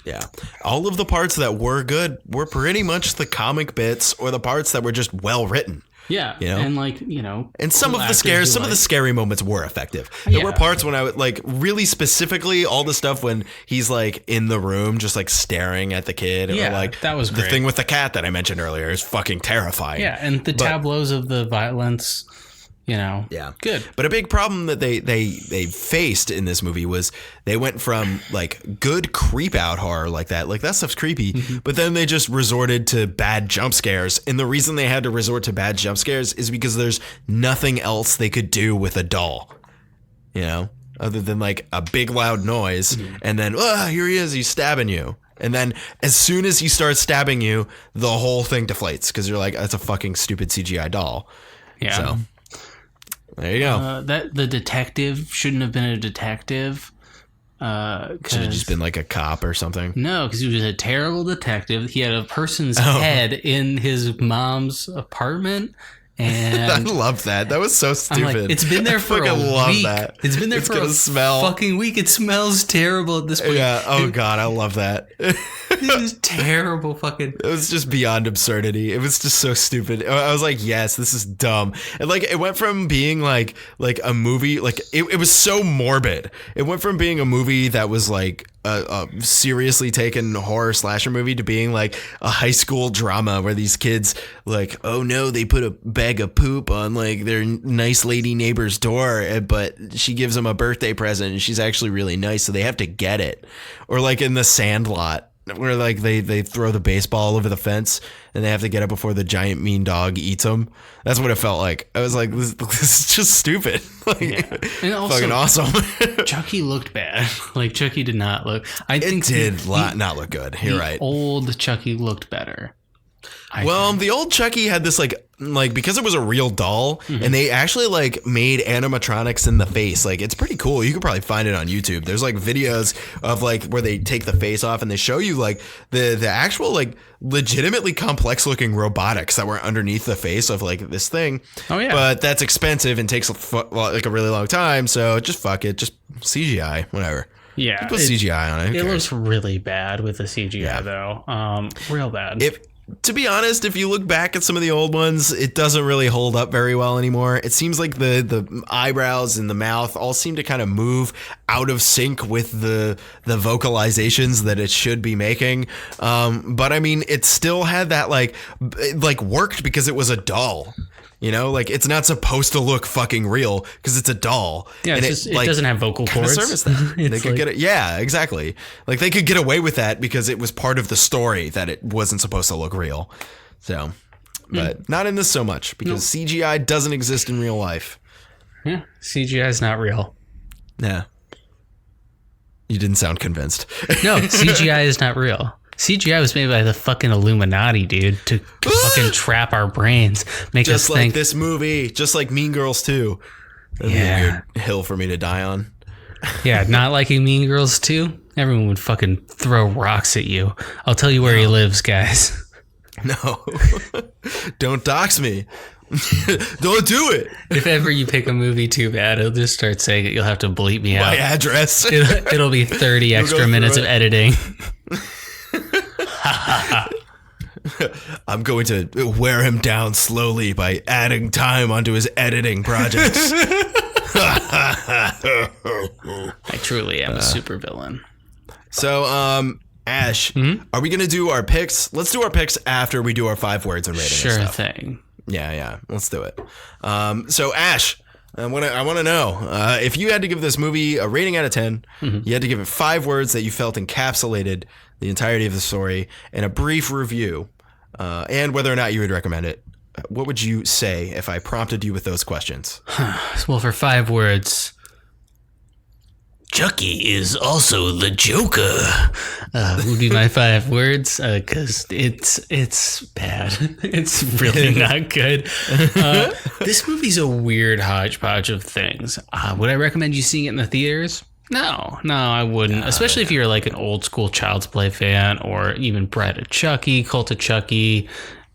Yeah. All of the parts that were good were pretty much the comic bits or the parts that were just well written. Yeah. You know? And and some of the scares, some of the scary moments were effective. There were parts when I would like really specifically all the stuff when he's like in the room, just like staring at the kid. Yeah. Or like that was the great. thing with the cat that I mentioned earlier is fucking terrifying. Yeah. And the tableaus of the violence. Yeah, good. But a big problem that they faced in this movie was they went from like good creep out horror like that stuff's creepy, but then they just resorted to bad jump scares. And the reason they had to resort to bad jump scares is because there's nothing else they could do with a doll, other than like a big loud noise, and then here he is, he's stabbing you. And then as soon as he starts stabbing you, the whole thing deflates because you're like, that's a fucking stupid CGI doll. Yeah. So there you go. That the detective shouldn't have been a detective. Should have just been like a cop or something. No, because he was a terrible detective. He had a person's head in his mom's apartment. And I love that. That was so stupid. Like, it's been there for a week. That. It's been there for a fucking week. It smells terrible at this point. Yeah. Oh God, I love that. This is terrible fucking. It was just beyond absurdity. It was just so stupid. I was like, yes, this is dumb. And like, it went from being like a movie, like it was so morbid. It went from being a movie that was like a seriously taken horror slasher movie to being like a high school drama where these kids like, oh no, they put a bag of poop on like their nice lady neighbor's door, but she gives them a birthday present and she's actually really nice, so they have to get it. Or like in The Sandlot, where like they throw the baseball over the fence and they have to get it before the giant mean dog eats them. That's what it felt like. I was like, this is just stupid. Like, and also, fucking awesome. Chucky looked bad. Like Chucky did not look. I think it did not look good. You're right. Old Chucky looked better. The old Chucky had this like because it was a real doll and they actually like made animatronics in the face. Like it's pretty cool. You could probably find it on YouTube. There's like videos of like where they take the face off and they show you like the actual like legitimately complex looking robotics that were underneath the face of like this thing. Oh yeah. But that's expensive and takes like a really long time. So just fuck it. Just CGI, whatever. Yeah. Put CGI on it. It looks really bad with the CGI though. Real bad. To be honest, if you look back at some of the old ones, it doesn't really hold up very well anymore. It seems like the eyebrows and the mouth all seem to kind of move out of sync with the vocalizations that it should be making. But I mean, it still had that like worked because it was a doll. Like it's not supposed to look fucking real because it's a doll. Yeah, and it doesn't have vocal cords. Service that. They could get it. Yeah, exactly. Like they could get away with that because it was part of the story that it wasn't supposed to look real. So, but not in this so much because CGI doesn't exist in real life. Yeah, CGI is not real. Yeah. You didn't sound convinced. No, CGI is not real. CGI was made by the fucking Illuminati, dude, to fucking trap our brains, make us think. Just like this movie, just like Mean Girls 2. That'd be a weird hill for me to die on. Yeah, not liking Mean Girls 2? Everyone would fucking throw rocks at you. I'll tell you where he lives, guys. No. Don't dox me. Don't do it. If ever you pick a movie too bad, it'll just start saying it. You'll have to bleep me out. My address. It'll be 30 extra minutes of editing. I'm going to wear him down slowly by adding time onto his editing projects. I truly am a supervillain. So, Ash, are we going to do our picks? Let's do our picks after we do our 5 words and rating. Sure thing. Yeah. Let's do it. So, Ash, I want to know if you had to give this movie a rating out of 10, you had to give it 5 words that you felt encapsulated the entirety of the story and a brief review, and whether or not you would recommend it. What would you say if I prompted you with those questions? Well, for 5 words, Chucky is also the Joker. Would be my 5 words, because it's bad. It's really not good. This movie's a weird hodgepodge of things. Would I recommend you seeing it in the theaters? No, I wouldn't. Especially if you're like an old school Child's Play fan, or even Bride of Chucky, Cult of Chucky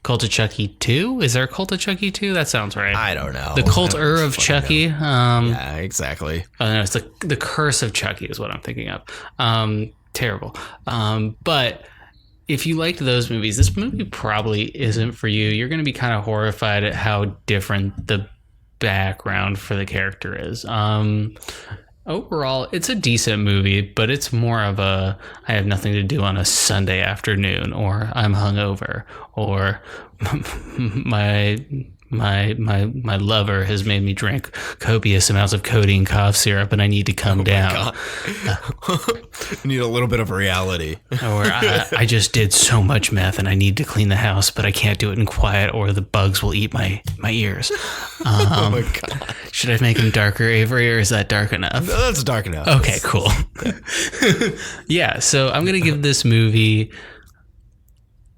2? Is there a Cult of Chucky 2? That sounds right. I don't know. The Cult of Chucky. Yeah, exactly. No, it's the Curse of Chucky is what I'm thinking of. Terrible. But if you liked those movies, this movie probably isn't for you. You're going to be kind of horrified at how different the background for the character is. Overall, it's a decent movie, but it's more of a I have nothing to do on a Sunday afternoon, or I'm hungover, or my lover has made me drink copious amounts of codeine cough syrup and I need to come down. You need a little bit of reality. Or I just did so much meth and I need to clean the house, but I can't do it in quiet or the bugs will eat my ears. Oh my God. Should I make them darker, Avery, or is that dark enough? No, that's dark enough. Okay, cool. Yeah, so I'm going to give this movie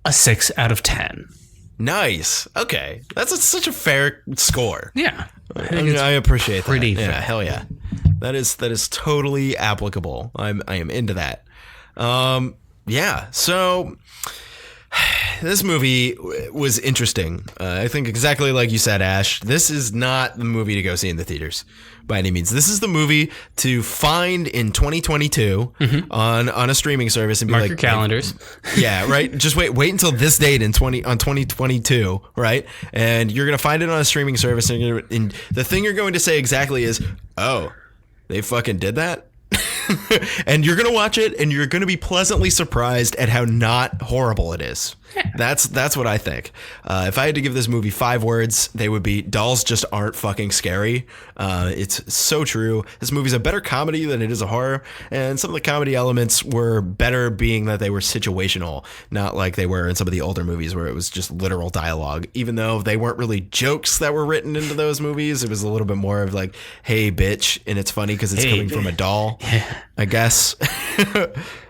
a 6 out of 10. Nice. Okay. That's such a fair score. Yeah. I appreciate that. Pretty Yeah, fair. hell yeah. That is totally applicable. I am into that. Yeah. So this movie was interesting. I think exactly like you said, Ash. This is not the movie to go see in the theaters by any means. This is the movie to find in 2022 on a streaming service and be Mark like, your calendars. yeah, right. Just wait until this date on 2022, right? And you're gonna find it on a streaming service, and the thing you're going to say exactly is, "Oh, they fucking did that." And you're gonna watch it, and you're gonna be pleasantly surprised at how not horrible it is. That's what I think. If I had to give this movie 5 words, they would be: dolls just aren't fucking scary. It's so true. This movie's a better comedy than it is a horror, and some of the comedy elements were better, being that they were situational, not like they were in some of the older movies where it was just literal dialogue. Even though they weren't really jokes that were written into those movies, it was a little bit more of like, "Hey, bitch," and it's funny because it's coming from a doll, I guess.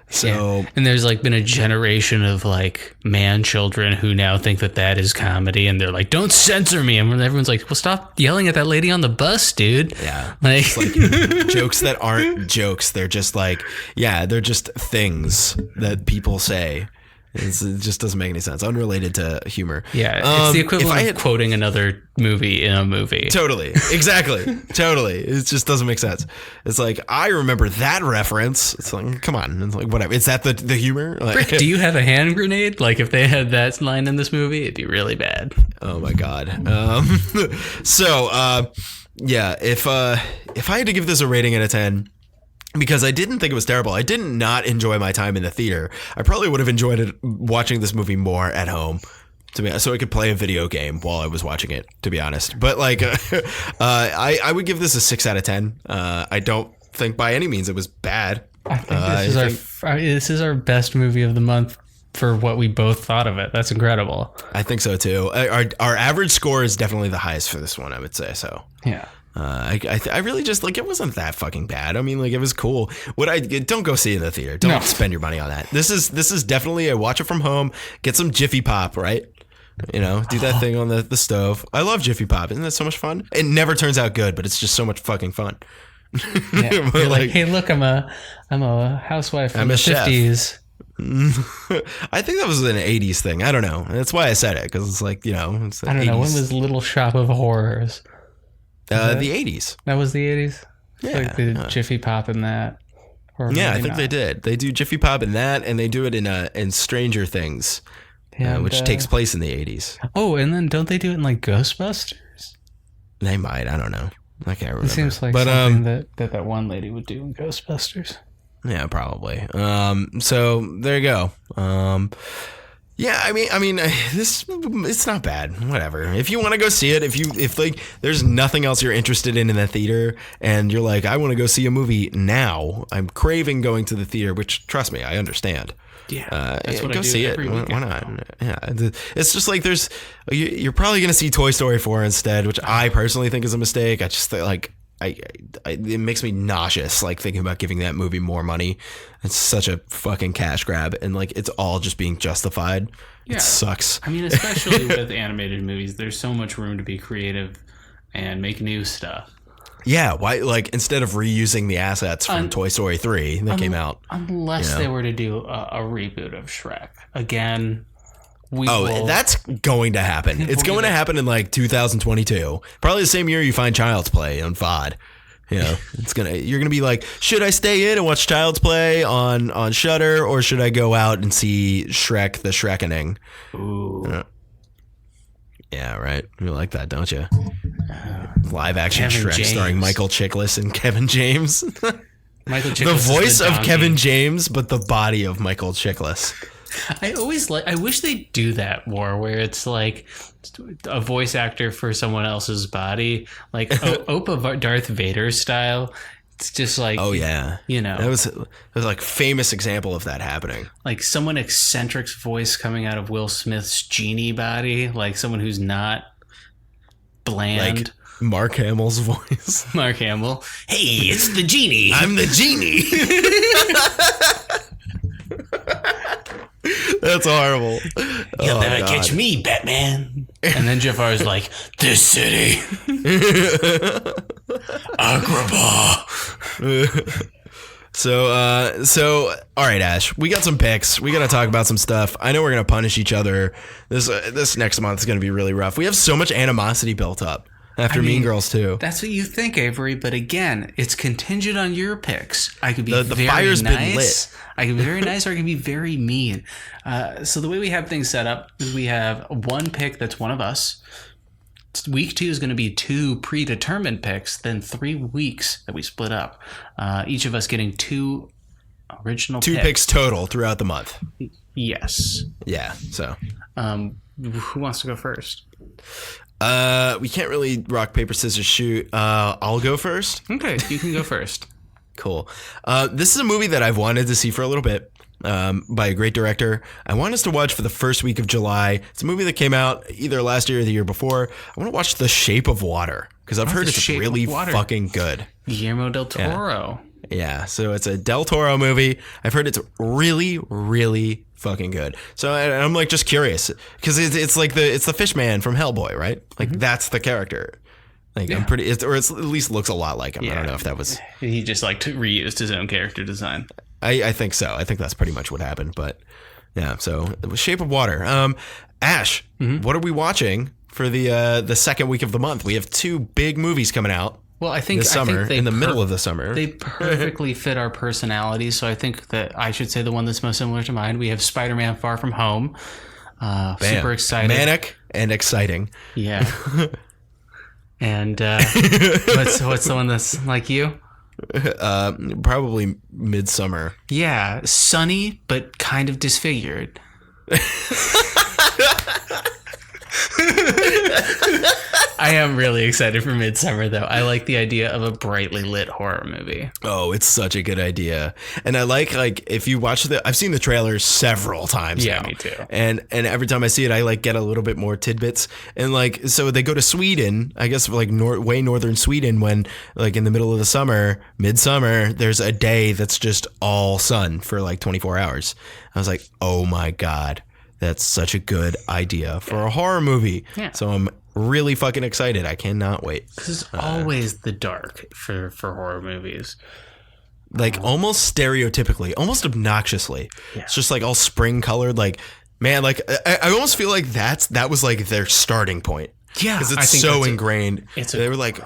So, yeah. And there's like been a generation of like man children who now think that is comedy, and they're like, "Don't censor me," and everyone's like, "Well, stop yelling at that lady on the bus, dude." Yeah, like, it's like jokes that aren't jokes. They're just like, yeah, they're just things that people say. It just doesn't make any sense. Unrelated to humor. Yeah, it's the equivalent of quoting another movie in a movie. Totally. Exactly. Totally. It just doesn't make sense. It's like, I remember that reference. It's like, come on. It's like, whatever. Is that the humor? Like, Rick, do you have a hand grenade? Like, if they had that line in this movie, it'd be really bad. Oh my God. Yeah, if I had to give this a rating out of 10, because I didn't think it was terrible. I did not enjoy my time in the theater. I probably would have enjoyed it watching this movie more at home, so I could play a video game while I was watching it, to be honest. But like, I would give this a 6 out of 10. I don't think by any means it was bad. I think this is our best movie of the month for what we both thought of it. That's incredible. I think so too. Our average score is definitely the highest for this one, I would say. So yeah. I really just like, it wasn't that fucking bad. I mean, like, it was cool. Don't go see it in the theater. Don't spend your money on that. This is definitely a watch it from home. Get some Jiffy Pop, right? You know, do that thing on the stove. I love Jiffy Pop. Isn't that so much fun? It never turns out good, but it's just so much fucking fun. Yeah. You're like, hey, look, I'm a housewife from the 50s. I think that was an 80s thing. I don't know. That's why I said it, because it's like, you know, it's the I don't 80s. know. When was Little Shop of Horrors? The 80s. That was the 80s? Yeah. Like the Jiffy Pop in that? Or yeah, I think they did. They do Jiffy Pop in that, and they do it in Stranger Things, which takes place in the 80s. Oh, and then don't they do it in like Ghostbusters? They might. I don't know. I can't remember. It seems like something that one lady would do in Ghostbusters. Yeah, probably. So there you go. Yeah, I mean, it's not bad. Whatever. If you want to go see it, if like there's nothing else you're interested in the theater, and you're like, I want to go see a movie now. I'm craving going to the theater, which trust me, I understand. Yeah, that's what go I do see it. every Why weekend. not? Yeah, it's just like you're probably gonna see Toy Story 4 instead, which I personally think is a mistake. I just like. It makes me nauseous, like thinking about giving that movie more money. It's such a fucking cash grab, and like it's all just being justified. Yeah. It sucks. I mean, especially with animated movies, there's so much room to be creative and make new stuff. Yeah, why? Like instead of reusing the assets from Toy Story 3 that came out, Unless they were to do a reboot of Shrek again. That's going to happen. It's going to happen in like 2022, probably the same year you find Child's Play on VOD. You know, you're gonna be like, should I stay in and watch Child's Play on Shudder, or should I go out and see Shrek the Shrekening? Ooh. Yeah, right. You like that, don't you? Live action Kevin Shrek James. starring Michael Chiklis and Kevin James. Michael Chiklis The is voice of donkey. Kevin James, but the body of Michael Chiklis. I wish they'd do that more, where it's like a voice actor for someone else's body, like Opa Darth Vader style. It's just like, Oh yeah, you know, it was like famous example of that happening. like someone eccentric's voice coming out of Will Smith's genie body, like someone who's not bland. Like Mark Hamill's voice. Mark Hamill. Hey, it's the genie. I'm the genie. That's horrible. You'll never God. catch me, Batman. And then Jafar's like, this city. Agrabah. So all right, Ash, we got some picks. We got to talk about some stuff. I know we're gonna punish each other. This next month is gonna be really rough. We have so much animosity built up after Mean Girls 2. That's what you think, Avery, but again, it's contingent on your picks. I could be The very fire's nice. been lit. I can be very nice, or I can be very mean. So the way we have things set up is we have one pick that's one of us. Week 2 is going to be 2 predetermined picks, then 3 weeks that we split up. Each of us getting 2 original 2 picks total throughout the month. Yes. Yeah. So Who wants to go first? we can't really rock paper scissors shoot. I'll go first. Okay, you can go first. Cool. This is a movie that I've wanted to see for a little bit, by a great director. I want us to watch for the first week of July. It's a movie that came out either last year or the year before. I want to watch The Shape of Water because I've heard The it's Shape of really Water. fucking good. Guillermo del Toro. Yeah, so it's a Del Toro movie. I've heard it's really, really fucking good. So I'm like just curious because it's like the fish man from Hellboy, right? Like that's the character. Like I'm pretty, or it's at least looks a lot like him. I don't know if that was. He just like reused his own character design. I think so. I think that's pretty much what happened. But yeah, so it was Shape of Water. Ash, what are we watching for the second week of the month? We have 2 big movies coming out. Well, I think this summer, they in the middle of the summer. They perfectly fit our personalities. So I think that I should say the one that's most similar to mine. We have Spider-Man: Far From Home. Super excited. Manic and exciting. Yeah. And what's the one that's like you? Probably Midsummer. Yeah, sunny but kind of disfigured. I am really excited for Midsummer, though. I like the idea of a brightly lit horror movie. Oh, it's such a good idea. And I like if you watch I've seen the trailers several times Yeah, now. me too. And every time I see it, I like get a little bit more tidbits. And like, so they go to Sweden, I guess like way northern Sweden when like in the middle of the summer, midsummer, there's a day that's just all sun for like 24 hours. I was like, oh my God, that's such a good idea for a horror movie. Yeah. So I'm really fucking excited. I cannot wait. This is always the dark for horror movies. Like almost stereotypically, almost obnoxiously. Yeah. It's just like all spring colored. Like, man, like I almost feel like that was like their starting point. Yeah, Because I it's think so that's ingrained. They were like,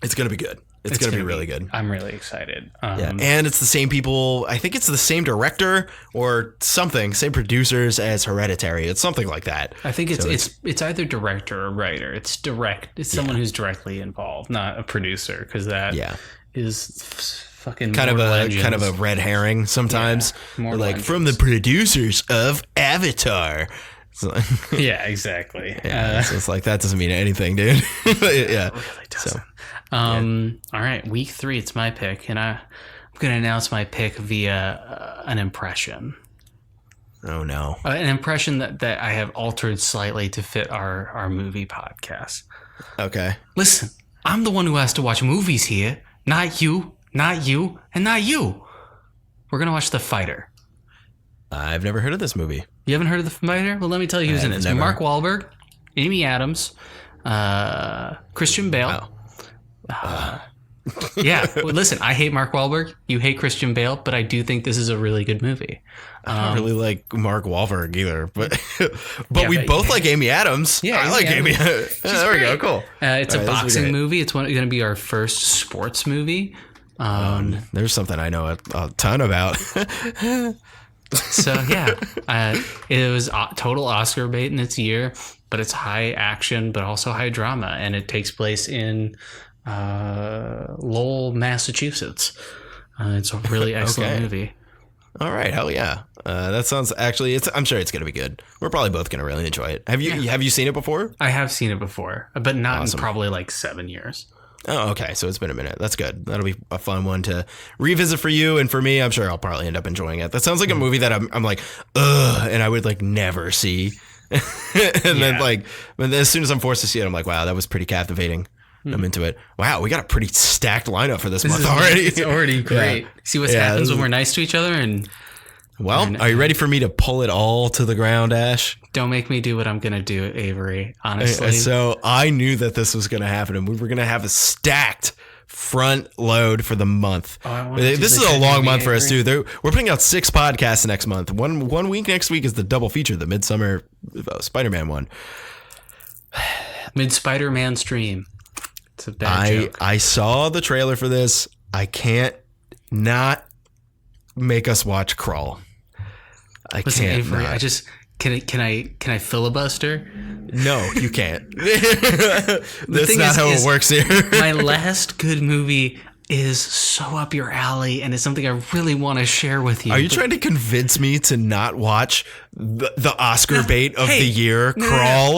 it's going to be good. It's going to be really good. I'm really excited. Yeah. And it's the same people. I think it's the same director or something, same producers as Hereditary. It's something like that. I think So it's either director or writer. It's direct. It's someone who's directly involved, not a producer, because that is Fucking kind of Legends. a red herring sometimes. More Like Legends. from the producers of Avatar. So, Yeah, exactly. so it's like that doesn't mean anything, dude. Yeah. It really doesn't. All right, week 3, it's my pick, and I'm going to announce my pick via an impression. Oh no. An impression that I have altered slightly to fit our movie podcast. Okay. Listen, I'm the one who has to watch movies here, not you, and not you. We're going to watch The Fighter. I've never heard of this movie. You haven't heard of The Fighter? Well, let me tell you who's in it. It's never. Mark Wahlberg, Amy Adams, Christian Bale. Wow. Yeah, well, listen, I hate Mark Wahlberg. You hate Christian Bale, but I do think this is a really good movie. I don't really like Mark Wahlberg either, but Yeah, we but- both like Amy Adams. Yeah, I like Amy. There we go. Cool. It's a All right, this will be boxing great. movie. It's going to be our first sports movie. There's something I know a ton about. So yeah, it was total Oscar bait in its year, but it's high action, but also high drama, and it takes place in Lowell, Massachusetts. It's a really excellent Okay. movie. All right, hell yeah. That sounds actually. I'm sure it's gonna be good. We're probably both gonna really enjoy it. Have you seen it before? I have seen it before, but not Awesome. in probably like 7 years. Oh, okay. So it's been a minute. That's good. That'll be a fun one to revisit for you and for me. I'm sure I'll probably end up enjoying it. That sounds like a movie that I'm like, ugh, and I would like never see. And then like, but as soon as I'm forced to see it, I'm like, wow, that was pretty captivating. I'm into it. Wow, we got a pretty stacked lineup for this month already. It's already great. Yeah. See what Yeah, happens this when is- we're nice to each other, and Well, are you ready for me to pull it all to the ground, Ash? don't make me do what I'm gonna do, Avery. Honestly, So I knew that this was going to happen, and we were going to have a stacked front load for the month. I wanna do This the is a long movie, month for us Avery. too. We're putting out 6 podcasts next month. One week next week is the double feature, the Midsummer Spider-Man one. Mid Spider-Man stream. It's a bad joke. I saw the trailer for this. I can't not make us watch Crawl. I Listen, can't. Avery, not. I just can I filibuster? No, you can't. That's thing not how is it works here. My last good movie is so up your alley, and it's something I really want to share with you. Are you trying to convince me to not watch the Oscar bait of Hey, the year, no. Crawl?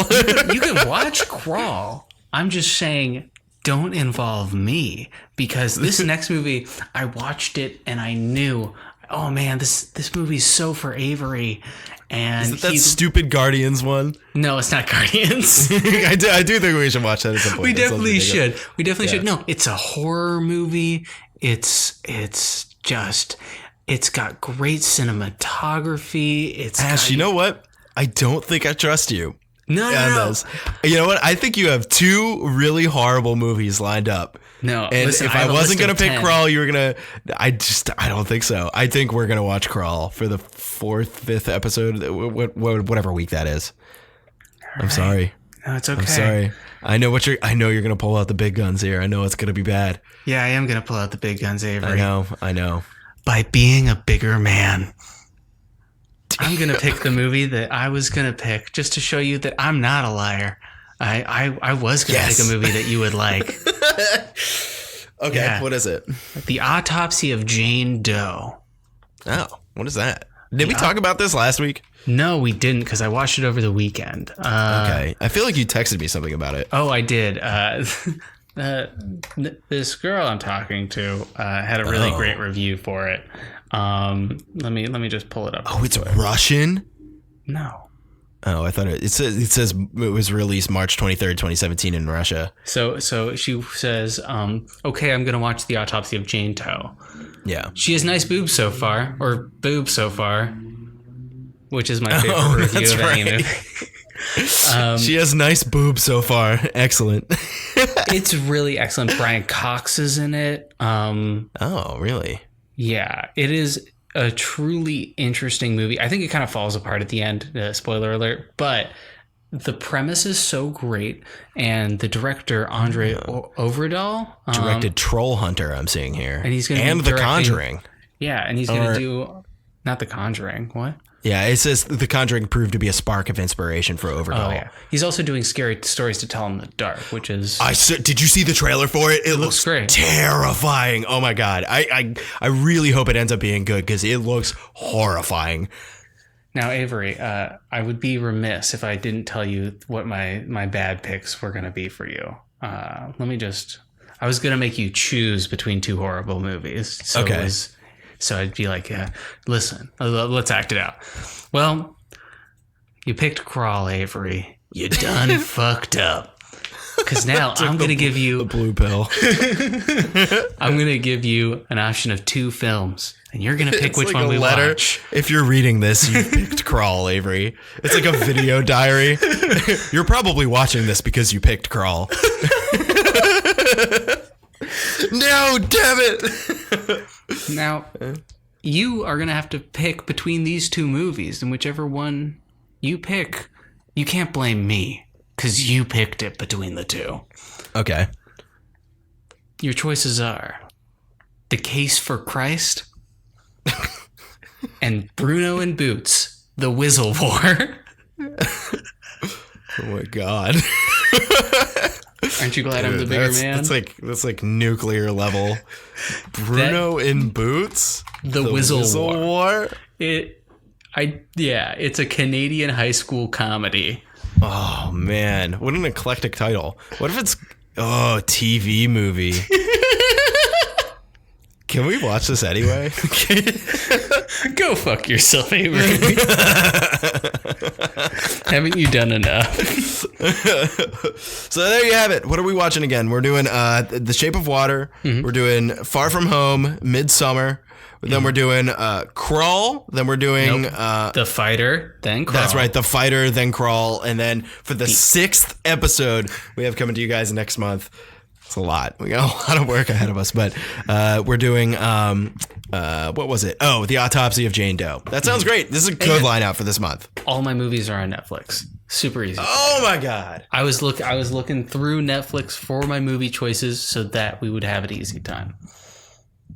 You can watch Crawl. I'm just saying, don't involve me, because this next movie, I watched it and I knew, oh man, this movie's so for Avery. And That stupid Guardians one. no, it's not Guardians. I do think we should watch that at some point. We That sounds definitely ridiculous. should. We definitely should. No, it's a horror movie. It's got great cinematography. It's Ash, got, you know what? I don't think I trust you no, on no, this. You know what? I think you have 2 really horrible movies lined up. no. And Listen, if have I a wasn't list of gonna pick 10. Crawl, you were gonna. I don't think so. I think we're gonna watch Crawl for the 4th, 5th episode, whatever week that is. I'm sorry. No, it's okay. I'm sorry. I know you're gonna pull out the big guns here. I know it's gonna be bad. Yeah, I am gonna pull out the big guns, Avery. I know. By being a bigger man. I'm gonna pick the movie that I was gonna pick just to show you that I'm not a liar. I was gonna Yes. pick a movie that you would like. Okay, Yeah. what is it? The Autopsy of Jane Doe. Oh, what is that? Did we talk about this last week? No, we didn't, because I watched it over the weekend. Okay, I feel like you texted me something about it. Oh, I did. This girl I'm talking to had a really great review for it. Let me just pull it up. Oh, it's Russian. No. Oh, I thought it says it was released March 23rd, 2017 in Russia. So she says, okay, I'm gonna watch The Autopsy of Jane Doe. Yeah. She has nice boobs so far, which is my favorite Oh, review that's of any right. movie. She has nice boobs so far. Excellent. It's really excellent. Brian Cox is in it. Oh, really? Yeah, it is a truly interesting movie. I think it kind of falls apart at the end, spoiler alert, but the premise is so great, and the director, Andre Overdahl, Directed Troll Hunter, I'm seeing here. And he's gonna be And The directing- Conjuring. yeah, and he's going to do, not The Conjuring, what? Yeah, it says The Conjuring proved to be a spark of inspiration for Overhaul. Oh, yeah. He's also doing Scary Stories to Tell in the Dark, which is... Did you see the trailer for it? It looks great. Terrifying. Oh my God. I really hope it ends up being good because it looks horrifying. Now, Avery, I would be remiss if I didn't tell you what my bad picks were going to be for you. I was going to make you choose between two horrible movies. So okay. So I'd be like, listen, let's act it out. Well, you picked Crawl, Avery. You done fucked up. Because now I'm going to give you... The blue pill. I'm going to give you an option of two films. And you're going to pick which one we watch. If you're reading this, you picked Crawl, Avery. It's like a video diary. You're probably watching this because you picked Crawl. No, damn it. Now, you are going to have to pick between these two movies, and whichever one you pick, you can't blame me, because you picked it between the two. Okay. Your choices are The Case for Christ and Bruno and Boots, The Whizzle War. Oh my God. Aren't you glad I'm the bigger man? That's like nuclear level. Bruno in Boots? The Whizzle War? It's a Canadian high school comedy. Oh man, what an eclectic title. What if it's TV movie? Can we watch this anyway? Go fuck yourself, Avery. Haven't you done enough? So there you have it. What are we watching again? We're doing The Shape of Water. Mm-hmm. We're doing Far From Home, Midsummer. Then we're doing Crawl. Then we're doing The Fighter, then Crawl. That's right, The Fighter, then Crawl. And then for the 6th episode we have coming to you guys next month. It's a lot. We got a lot of work ahead of us, but we're doing what was it? Oh, The Autopsy of Jane Doe. That sounds great. This is a good lineup for this month. All my movies are on Netflix. Super easy. Oh my God. I was looking through Netflix for my movie choices so that we would have an easy time.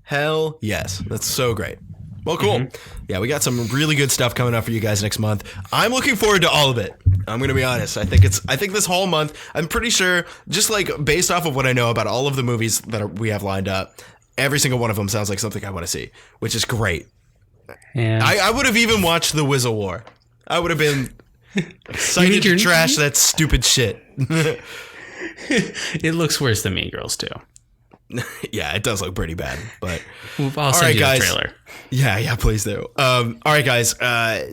Hell yes. That's so great. Well, cool. Mm-hmm. Yeah, we got some really good stuff coming up for you guys next month. I'm looking forward to all of it. I'm going to be honest. I think this whole month, I'm pretty sure, just like based off of what I know about all of the movies that we have lined up, every single one of them sounds like something I want to see, which is great. And I would have even watched The Whizzle War. I would have been excited to trash that stupid shit. It looks worse than Mean Girls, too. Yeah, it does look pretty bad, but I'll send you the trailer. Yeah, please do. All right, guys.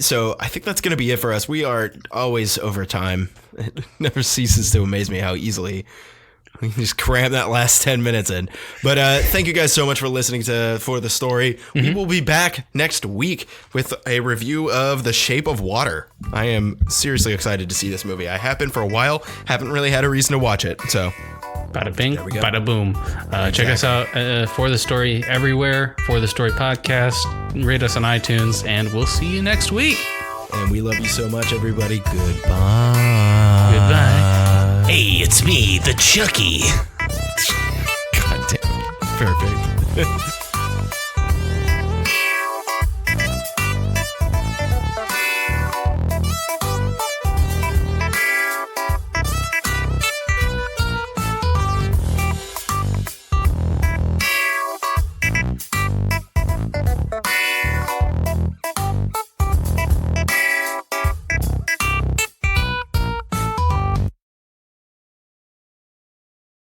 So I think that's going to be it for us. We are always over time. It never ceases to amaze me how easily we can just cram that last 10 minutes in. But thank you guys so much for listening to For the Story. Mm-hmm. We will be back next week with a review of The Shape of Water. I am seriously excited to see this movie. I have been for a while. Haven't really had a reason to watch it, so... Bada bing, bada boom. Exactly. Check us out For the Story everywhere, For the Story podcast. Rate us on iTunes, and we'll see you next week. And we love you so much, everybody. Goodbye. Goodbye. Hey, it's me, the Chucky. God damn. Perfect.